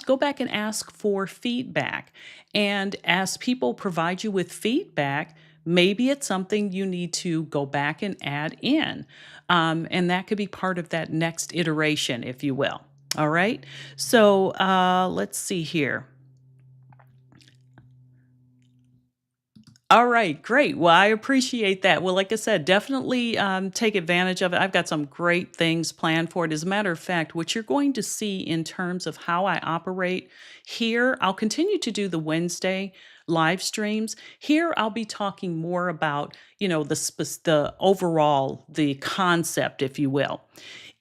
go back and ask for feedback. And as people provide you with feedback, maybe it's something you need to go back and add in. And that could be part of that next iteration, if you will. All right. So let's see here. All right, great. Well, I appreciate that. Well, like I said, definitely take advantage of it. I've got some great things planned for it. As a matter of fact, what you're going to see in terms of how I operate here, I'll continue to do the Wednesday live streams. Here, I'll be talking more about, the overall, the concept, if you will.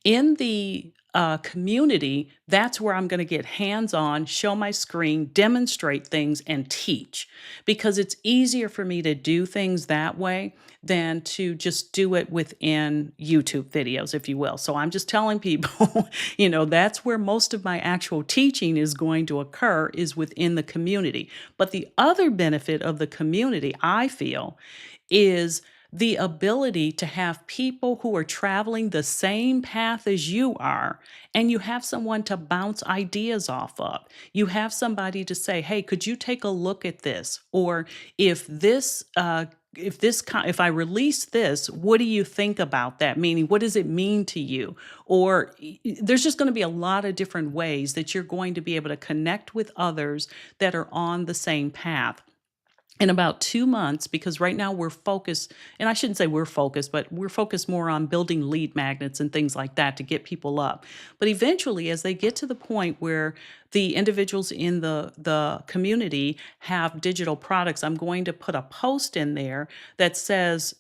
In the community, that's where I'm going to get hands on, show my screen, demonstrate things, and teach because it's easier for me to do things that way than to just do it within YouTube videos, if you will. So I'm just telling people, that's where most of my actual teaching is going to occur is within the community. But the other benefit of the community, I feel, is the ability to have people who are traveling the same path as you are, and you have someone to bounce ideas off of. You have somebody to say, "Hey, could you take a look at this?" Or if I release this, what do you think about that? Meaning, what does it mean to you? Or there's just going to be a lot of different ways that you're going to be able to connect with others that are on the same path in about 2 months, because right now we're focused, and I shouldn't say we're focused, but we're focused more on building lead magnets and things like that to get people up. But eventually, as they get to the point where the individuals in the community have digital products, I'm going to put a post in there that says,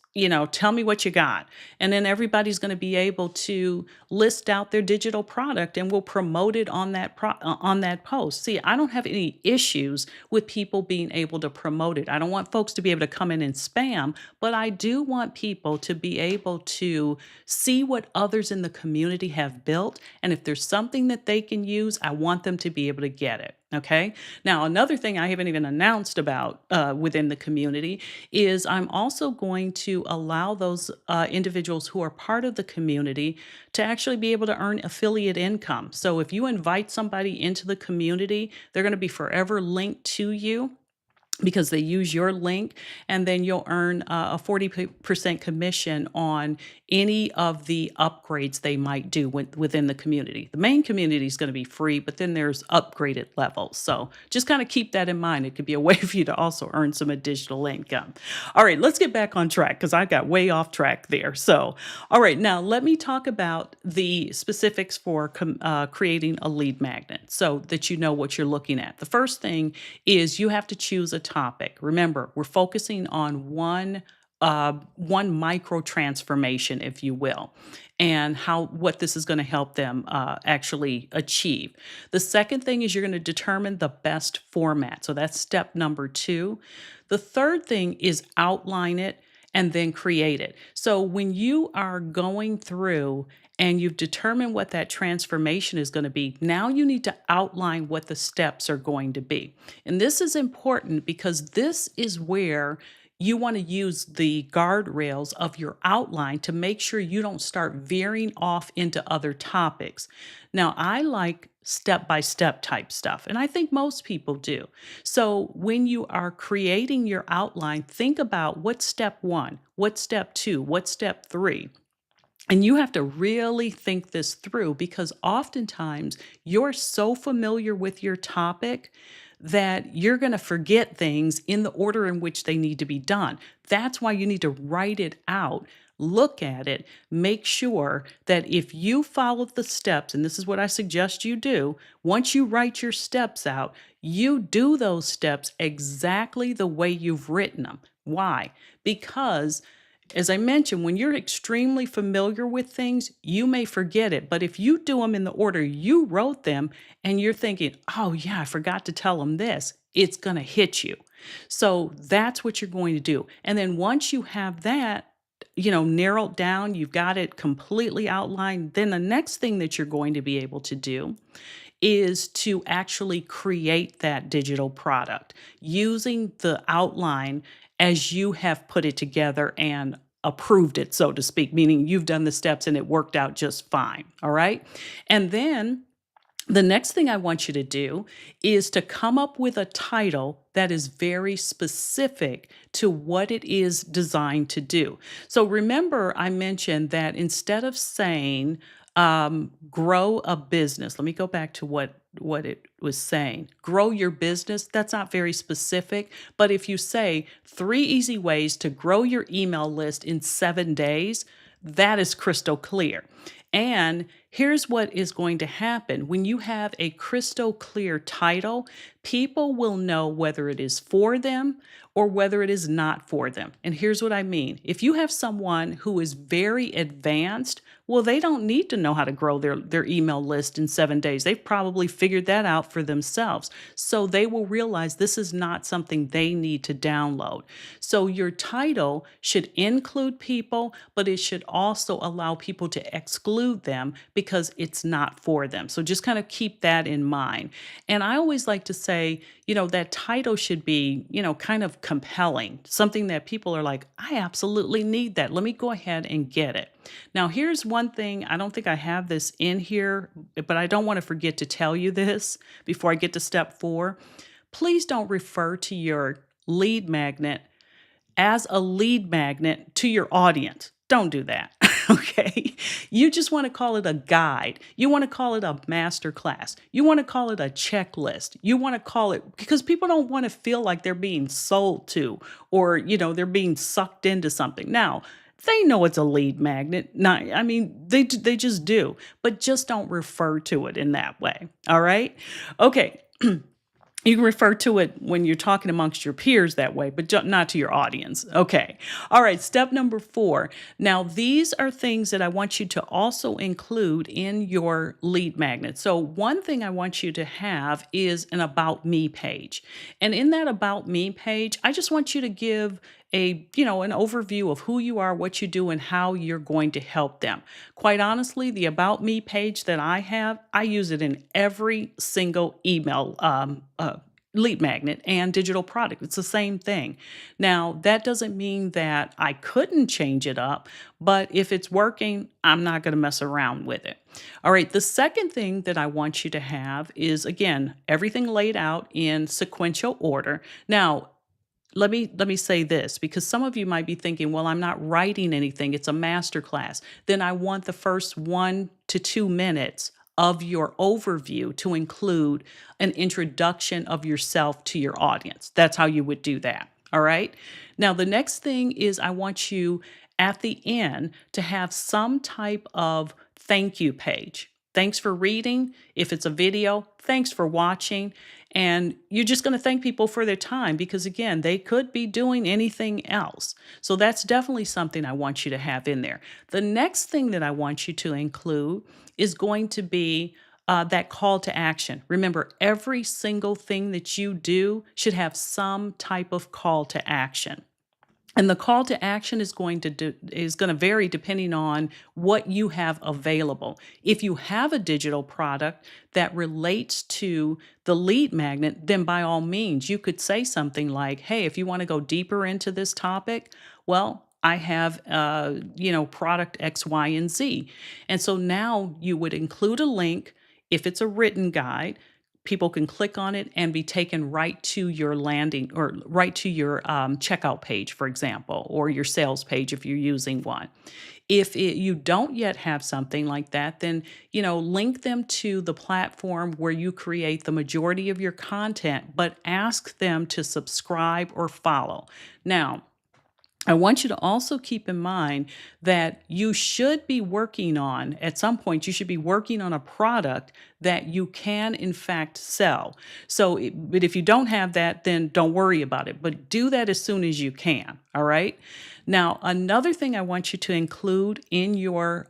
tell me what you got. And then everybody's going to be able to list out their digital product and we'll promote it on on that post. See, I don't have any issues with people being able to promote it. I don't want folks to be able to come in and spam, but I do want people to be able to see what others in the community have built. And if there's something that they can use, I want them to be able to get it. Okay. Now, another thing I haven't even announced about within the community is I'm also going to allow those individuals who are part of the community to actually be able to earn affiliate income. So if you invite somebody into the community, they're going to be forever linked to you because they use your link, and then you'll earn a 40% commission on any of the upgrades they might do within the community. The main community is going to be free, but then there's upgraded levels. So just kind of keep that in mind. It could be a way for you to also earn some additional income. All right, let's get back on track because I got way off track there. So, all right, now let me talk about the specifics for creating a lead magnet so that you know what you're looking at. The first thing is you have to choose a topic. Remember, we're focusing on one micro transformation, if you will, and what this is going to help them actually achieve. The second thing is you're going to determine the best format. So that's step number 2. The third thing is outline it and then create it. So when you are going through and you've determined what that transformation is going to be, now you need to outline what the steps are going to be. And this is important because this is where you want to use the guardrails of your outline to make sure you don't start veering off into other topics. Now, I like step by step type stuff, and I think most people do. So, when you are creating your outline, think about what's step one, what's step two, what's step three. And you have to really think this through because oftentimes you're so familiar with your topic that you're going to forget things in the order in which they need to be done. That's why you need to write it out, look at it, make sure that if you follow the steps, and this is what I suggest you do, once you write your steps out, you do those steps exactly the way you've written them. Why? Because as I mentioned, when you're extremely familiar with things, you may forget it. But if you do them in the order you wrote them and you're thinking, oh, yeah, I forgot to tell them this, it's going to hit you. So that's what you're going to do. And then once you have that, narrowed down, you've got it completely outlined, then the next thing that you're going to be able to do is to actually create that digital product using the outline as you have put it together and approved it, so to speak, meaning you've done the steps and it worked out just fine. All right. And then the next thing I want you to do is to come up with a title that is very specific to what it is designed to do. So remember, I mentioned that instead of saying, grow a business, let me go back to what it was saying. Grow your business, that's not very specific. But if you say 3 easy ways to grow your email list in 7 days, that is crystal clear. And here's what is going to happen when you have a crystal clear title, people will know whether it is for them or whether it is not for them. And here's what I mean. If you have someone who is very advanced, well, they don't need to know how to grow their email list in 7 days. They've probably figured that out for themselves. So they will realize this is not something they need to download. So your title should include people, but it should also allow people to exclude them because it's not for them. So just kind of keep that in mind. And I always like to say, that title should be, kind of compelling, something that people are like, I absolutely need that. Let me go ahead and get it. Now, here's one thing. I don't think I have this in here, but I don't want to forget to tell you this before I get to step 4. Please don't refer to your lead magnet as a lead magnet to your audience. Don't do that. Okay. You just want to call it a guide. You want to call it a master class. You want to call it a checklist. You want to call it because people don't want to feel like they're being sold to or, they're being sucked into something. Now, they know it's a lead magnet. Not, I mean, they just do, but just don't refer to it in that way. All right. Okay. You can refer to it when you're talking amongst your peers that way, but not to your audience. Okay. All right. Step number 4. Now, these are things that I want you to also include in your lead magnet. So, one thing I want you to have is an About Me page. And in that About Me page, I just want you to give an overview of who you are, what you do, and how you're going to help them. Quite honestly, the About Me page that I have, I use it in every single email lead magnet and digital product. It's the same thing. Now, that doesn't mean that I couldn't change it up, but if it's working, I'm not going to mess around with it. All right, the second thing that I want you to have is, again, everything laid out in sequential order. Now, let me say this because some of you might be thinking, well, I'm not writing anything. It's a master class. Then I want the first 1 to 2 minutes of your overview to include an introduction of yourself to your audience. That's how you would do that. All right. Now, the next thing is I want you at the end to have some type of thank you page. Thanks for reading. If it's a video, thanks for watching. And you're just going to thank people for their time because, again, they could be doing anything else. So that's definitely something I want you to have in there. The next thing that I want you to include is going to be that call to action. Remember, every single thing that you do should have some type of call to action. And the call to action is going to vary depending on what you have available. If you have a digital product that relates to the lead magnet, then by all means, you could say something like, "Hey, if you want to go deeper into this topic, well, I have, product X, Y, and Z." And so now you would include a link if it's a written guide. People can click on it and be taken right to your landing or right to your checkout page, for example, or your sales page if you're using one. If you don't yet have something like that, then link them to the platform where you create the majority of your content, but ask them to subscribe or follow. Now, I want you to also keep in mind that you should be working on, at some point, you should be working on a product that you can, in fact, sell. So, but if you don't have that, then don't worry about it, but do that as soon as you can. All right. Now, another thing I want you to include in your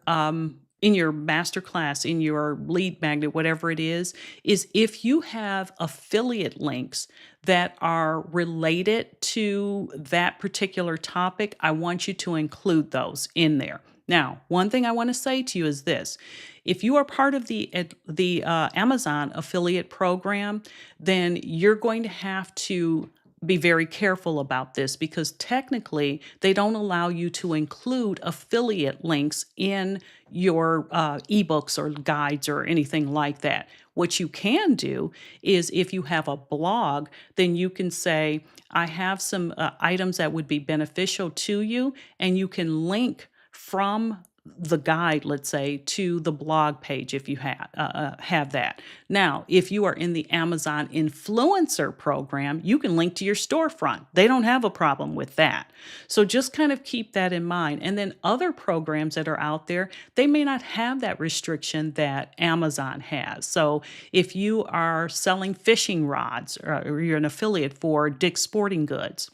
master class, in your lead magnet, whatever it is if you have affiliate links that are related to that particular topic, I want you to include those in there. Now, one thing I want to say to you is this. If you are part of the Amazon affiliate program, then you're going to have to be very careful about this because technically they don't allow you to include affiliate links in your ebooks or guides or anything like that. What you can do is if you have a blog, then you can say, I have some items that would be beneficial to you, and you can link from the guide, let's say, to the blog page if you have that. Now, if you are in the Amazon influencer program, you can link to your storefront. They don't have a problem with that. So just kind of keep that in mind. And then other programs that are out there, they may not have that restriction that Amazon has. So if you are selling fishing rods or you're an affiliate for Dick's Sporting Goods,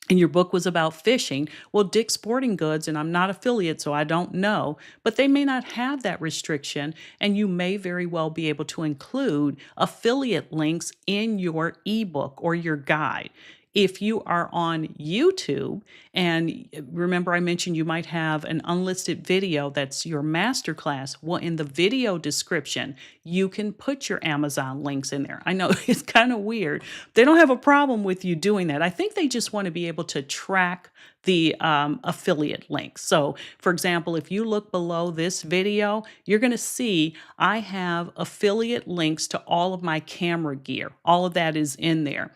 and your book was about fishing, well, Dick's Sporting Goods, and I'm not affiliate, so I don't know, but they may not have that restriction, and you may very well be able to include affiliate links in your ebook or your guide. If you are on YouTube, and remember I mentioned you might have an unlisted video that's your masterclass, well, in the video description, you can put your Amazon links in there. I know it's kind of weird. They don't have a problem with you doing that. I think they just want to be able to track the affiliate links. So, for example, if you look below this video, you're going to see I have affiliate links to all of my camera gear. All of that is in there.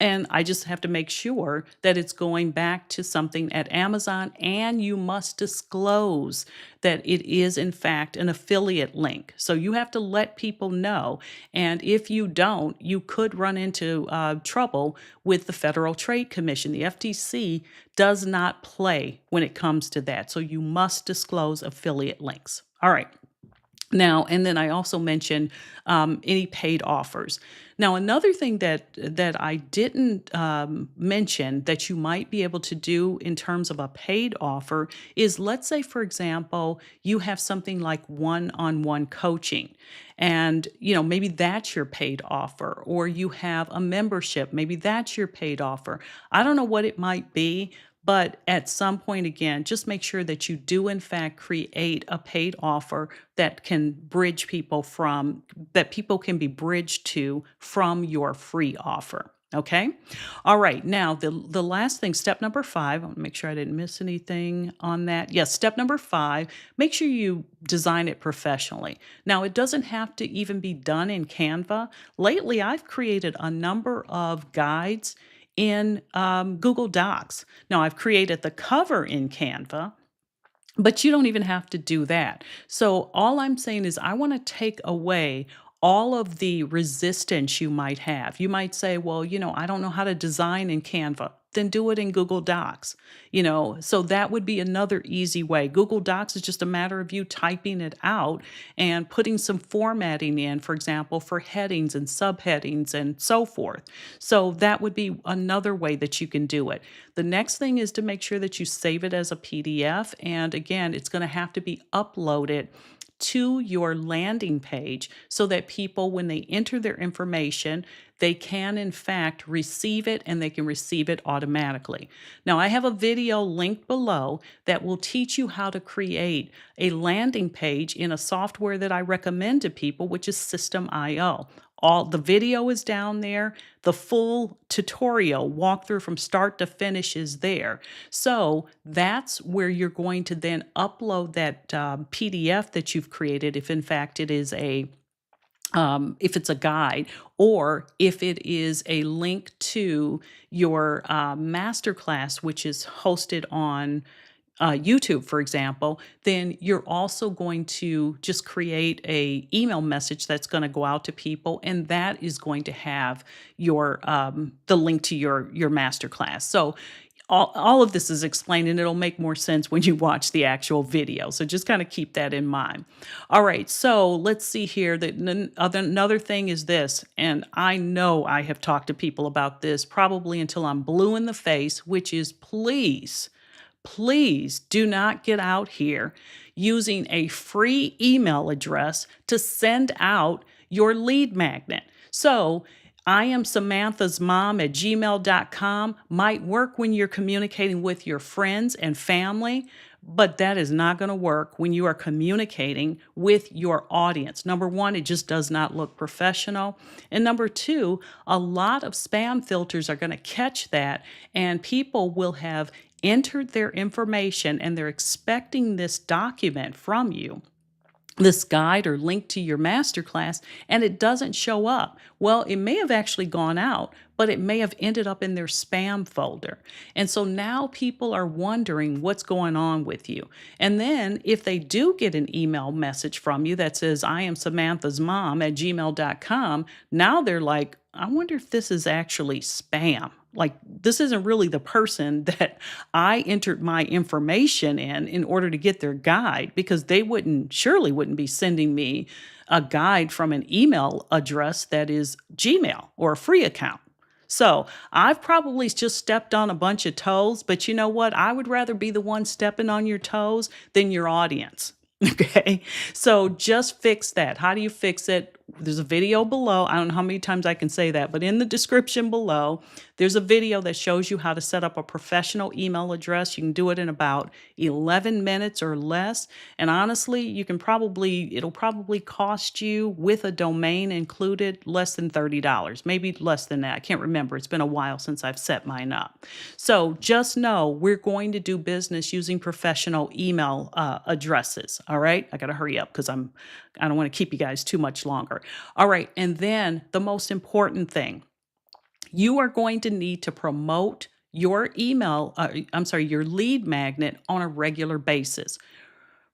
And I just have to make sure that it's going back to something at Amazon, and you must disclose that it is, in fact, an affiliate link. So you have to let people know. And if you don't, you could run into trouble with the Federal Trade Commission. The FTC does not play when it comes to that. So you must disclose affiliate links. All right. Now, and then I also mentioned any paid offers. Now, another thing that I didn't mention that you might be able to do in terms of a paid offer is, let's say, for example, you have something like one-on-one coaching, and maybe that's your paid offer, or you have a membership, maybe that's your paid offer. I don't know what it might be, but at some point, again, just make sure that you do, in fact, create a paid offer that can bridge people that people can be bridged to from your free offer. Okay. All right. Now, the last thing, step number 5, I want to make sure I didn't miss anything on that. Yes. Step number 5, make sure you design it professionally. Now, it doesn't have to even be done in Canva. Lately, I've created a number of guides in Google Docs. Now, I've created the cover in Canva, but you don't even have to do that. So, all I'm saying is, I want to take away all of the resistance you might have. You might say, well, I don't know how to design in Canva. Then do it in Google Docs. So that would be another easy way. Google Docs is just a matter of you typing it out and putting some formatting in, for example, for headings and subheadings and so forth. So that would be another way that you can do it. The next thing is to make sure that you save it as a PDF. And again, it's going to have to be uploaded to your landing page so that people, when they enter their information, they can in fact receive it and they can receive it automatically. Now, I have a video linked below that will teach you how to create a landing page in a software that I recommend to people, which is System.io. All the video is down there. The full tutorial walkthrough from start to finish is there. So that's where you're going to then upload that PDF that you've created, if in fact it is if it's a guide, or if it is a link to your masterclass, which is hosted on YouTube, for example, then you're also going to just create a email message that's going to go out to people, and that is going to have your the link to your masterclass. So all of this is explained, and it'll make more sense when you watch the actual video. So just kind of keep that in mind. All right, so let's see here. Another thing is this, and I know I have talked to people about this probably until I'm blue in the face, which is please do not get out here using a free email address to send out your lead magnet. So I am Samantha's mom at gmail.com might work when you're communicating with your friends and family, but that is not going to work when you are communicating with your audience. Number one, it just does not look professional. And number two, a lot of spam filters are going to catch that, and people will have entered their information and they're expecting this document from you, this guide or link to your masterclass, and it doesn't show up. Well, it may have actually gone out, but it may have ended up in their spam folder. And so now people are wondering what's going on with you. And then if they do get an email message from you that says, I am Samantha's mom at gmail.com, now they're like, I wonder if this is actually spam. Like, this isn't really the person that I entered my information in order to get their guide, because they surely wouldn't be sending me a guide from an email address that is Gmail or a free account. So I've probably just stepped on a bunch of toes, but you know what? I would rather be the one stepping on your toes than your audience. Okay, so just fix that. How do you fix it? There's a video below. I don't know how many times I can say that, but in the description below, there's a video that shows you how to set up a professional email address. You can do it in about 11 minutes or less. And honestly, it'll probably cost you, with a domain included, less than $30, maybe less than that. I can't remember. It's been a while since I've set mine up. So just know we're going to do business using professional email addresses. All right. I got to hurry up because I don't want to keep you guys too much longer. All right. And then the most important thing, you are going to need to promote your your lead magnet on a regular basis.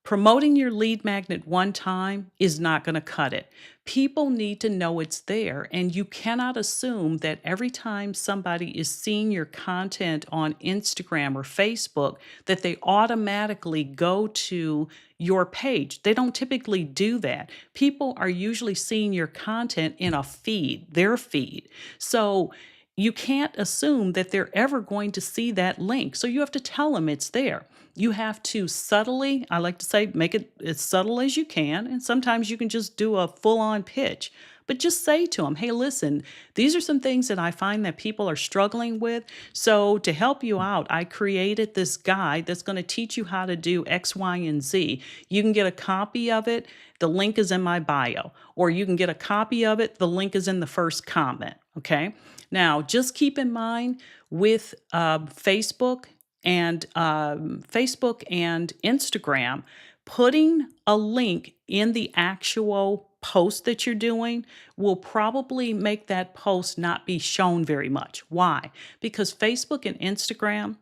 Promoting your lead magnet one time is not going to cut it. People need to know it's there, and you cannot assume that every time somebody is seeing your content on Instagram or Facebook that they automatically go to your page. They don't typically do that. People are usually seeing your content in a feed, their feed. So you can't assume that they're ever going to see that link. So you have to tell them it's there. You have to subtly, I like to say, make it as subtle as you can. And sometimes you can just do a full on pitch, but just say to them, hey, listen, these are some things that I find that people are struggling with. So to help you out, I created this guide that's going to teach you how to do X, Y, and Z. You can get a copy of it. The link is in my bio, or you can get a copy of it. The link is in the first comment. Okay. Now, just keep in mind with Facebook and Instagram, putting a link in the actual post that you're doing will probably make that post not be shown very much. Why? Because Facebook and Instagram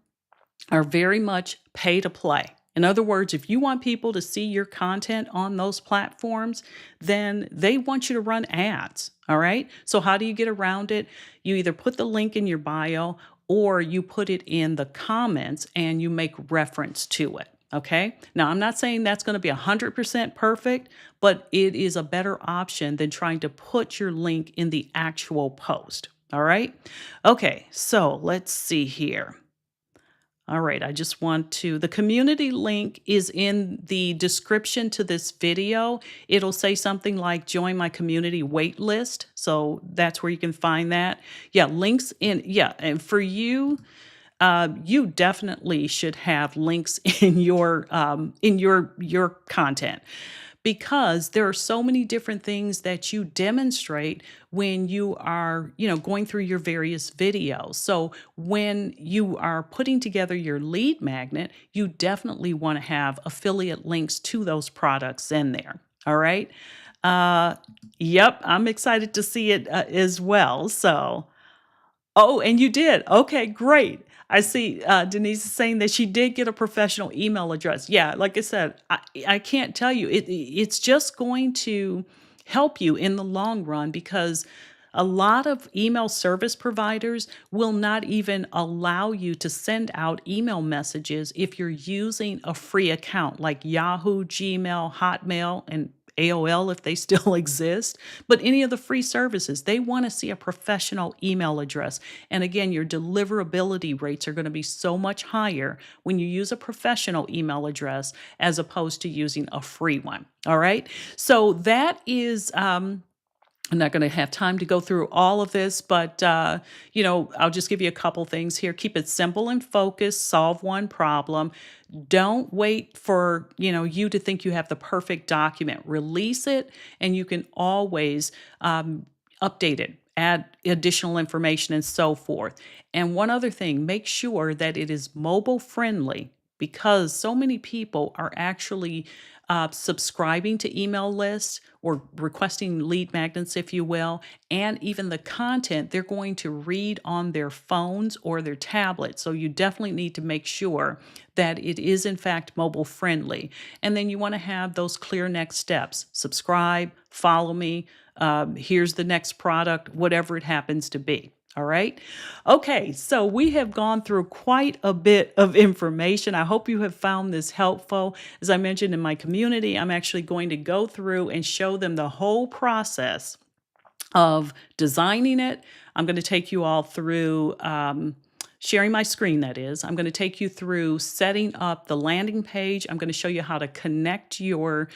are very much pay to play. In other words, if you want people to see your content on those platforms, then they want you to run ads. All right. So how do you get around it? You either put the link in your bio or you put it in the comments and you make reference to it. Okay. Now, I'm not saying that's going to be 100% perfect, but it is a better option than trying to put your link in the actual post. All right. Okay. So let's see here. All right, I just want to the community link is in the description to this video. It'll say something like join my community wait list. So that's where you can find that. Yeah, links in yeah, and for you, you definitely should have links in your content because there are so many different things that you demonstrate when you are, going through your various videos. So when you are putting together your lead magnet, you definitely want to have affiliate links to those products in there. All right. Uh, yep, I'm excited to see it as well. So, oh, and you did. Okay, great. I see, Denise is saying that she did get a professional email address. Yeah, like I said, I can't tell you. It's just going to help you in the long run because a lot of email service providers will not even allow you to send out email messages if you're using a free account like Yahoo, Gmail, Hotmail, and AOL if they still exist, but any of the free services, they want to see a professional email address. And again, your deliverability rates are going to be so much higher when you use a professional email address as opposed to using a free one. All right. So that is I'm not going to have time to go through all of this, but I'll just give you a couple things here. Keep it simple and focused. Solve one problem. Don't wait for you to think you have the perfect document. Release it, and you can always update it, add additional information, and so forth. And one other thing: make sure that it is mobile friendly because so many people are actually subscribing to email lists or requesting lead magnets, if you will, and even the content they're going to read on their phones or their tablets. So you definitely need to make sure that it is, in fact, mobile friendly. And then you want to have those clear next steps: subscribe, follow me, here's the next product, whatever it happens to be. All right. Okay. So we have gone through quite a bit of information. I hope you have found this helpful. As I mentioned in my community, I'm actually going to go through and show them the whole process of designing it. I'm going to take you all through sharing my screen, that is. I'm going to take you through setting up the landing page. I'm going to show you how to connect your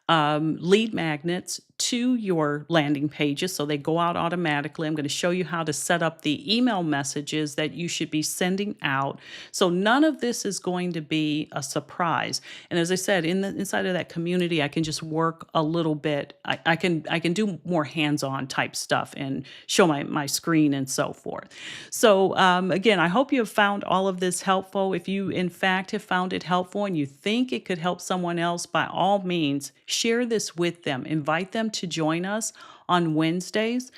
lead magnets to your landing pages so they go out automatically. I'm going to show you how to set up the email messages that you should be sending out. So none of this is going to be a surprise. And as I said, inside of that community, I can just work a little bit. I can do more hands-on type stuff and show my screen and so forth. So again, I hope you have found all of this helpful. If you in fact have found it helpful and you think it could help someone else, by all means, share this with them. Invite them to join us on Wednesdays.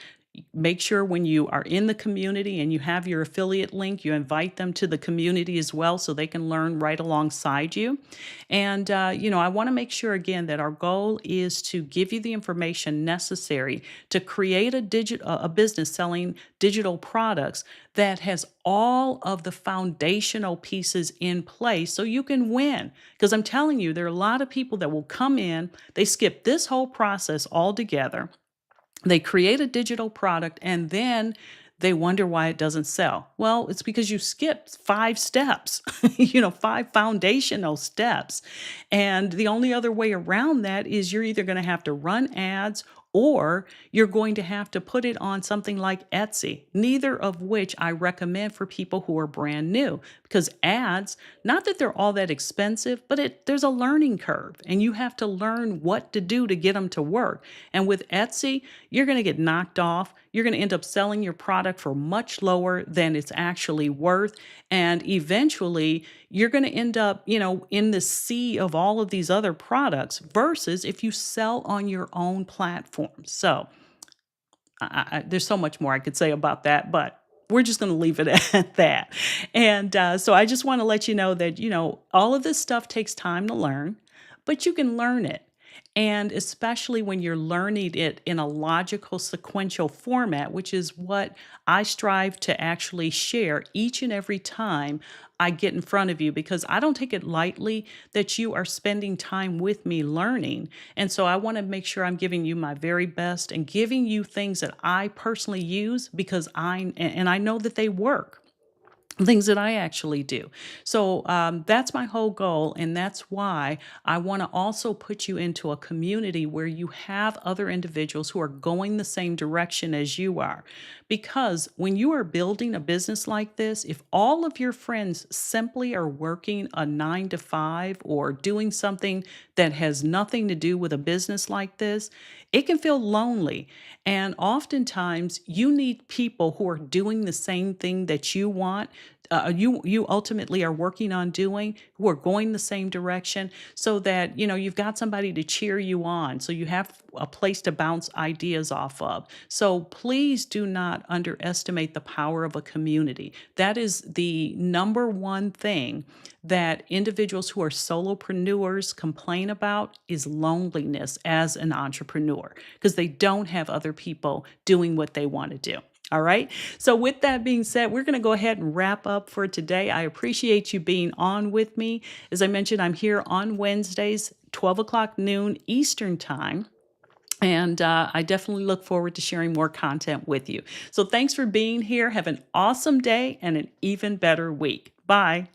Make sure when you are in the community and you have your affiliate link, you invite them to the community as well so they can learn right alongside you. And, I want to make sure again that our goal is to give you the information necessary to create a business selling digital products that has all of the foundational pieces in place so you can win. Because I'm telling you, there are a lot of people that will come in, they skip this whole process altogether, they create a digital product and then they wonder why it doesn't sell. Well, it's because you skipped 5 steps, 5 foundational steps. And the only other way around that is you're either going to have to run ads or you're going to have to put it on something like Etsy, neither of which I recommend for people who are brand new because ads, not that they're all that expensive, but there's a learning curve and you have to learn what to do to get them to work. And with Etsy, you're going to get knocked off. You're going to end up selling your product for much lower than it's actually worth. And eventually, you're going to end up, in the sea of all of these other products versus if you sell on your own platform. So there's so much more I could say about that, but we're just going to leave it at that. And so I just want to let you know that, all of this stuff takes time to learn, but you can learn it. And especially when you're learning it in a logical, sequential format, which is what I strive to actually share each and every time I get in front of you, because I don't take it lightly that you are spending time with me learning. And so I want to make sure I'm giving you my very best and giving you things that I personally use because I know that they work. things that I actually do. So that's my whole goal. And that's why I want to also put you into a community where you have other individuals who are going the same direction as you are. Because when you are building a business like this, if all of your friends simply are working a 9 to 5 or doing something that has nothing to do with a business like this, it can feel lonely. And oftentimes, you need people who are doing the same thing that you want, you ultimately are working on doing, who are going the same direction, so that you've got somebody to cheer you on, so you have a place to bounce ideas off of. So please do not underestimate the power of a community. That is the number one thing that individuals who are solopreneurs complain about, is loneliness as an entrepreneur, because they don't have other people doing what they want to do. All right. So, with that being said, we're going to go ahead and wrap up for today. I appreciate you being on with me. As I mentioned, I'm here on Wednesdays, 12 o'clock noon Eastern Time. And I definitely look forward to sharing more content with you. So, thanks for being here. Have an awesome day and an even better week. Bye.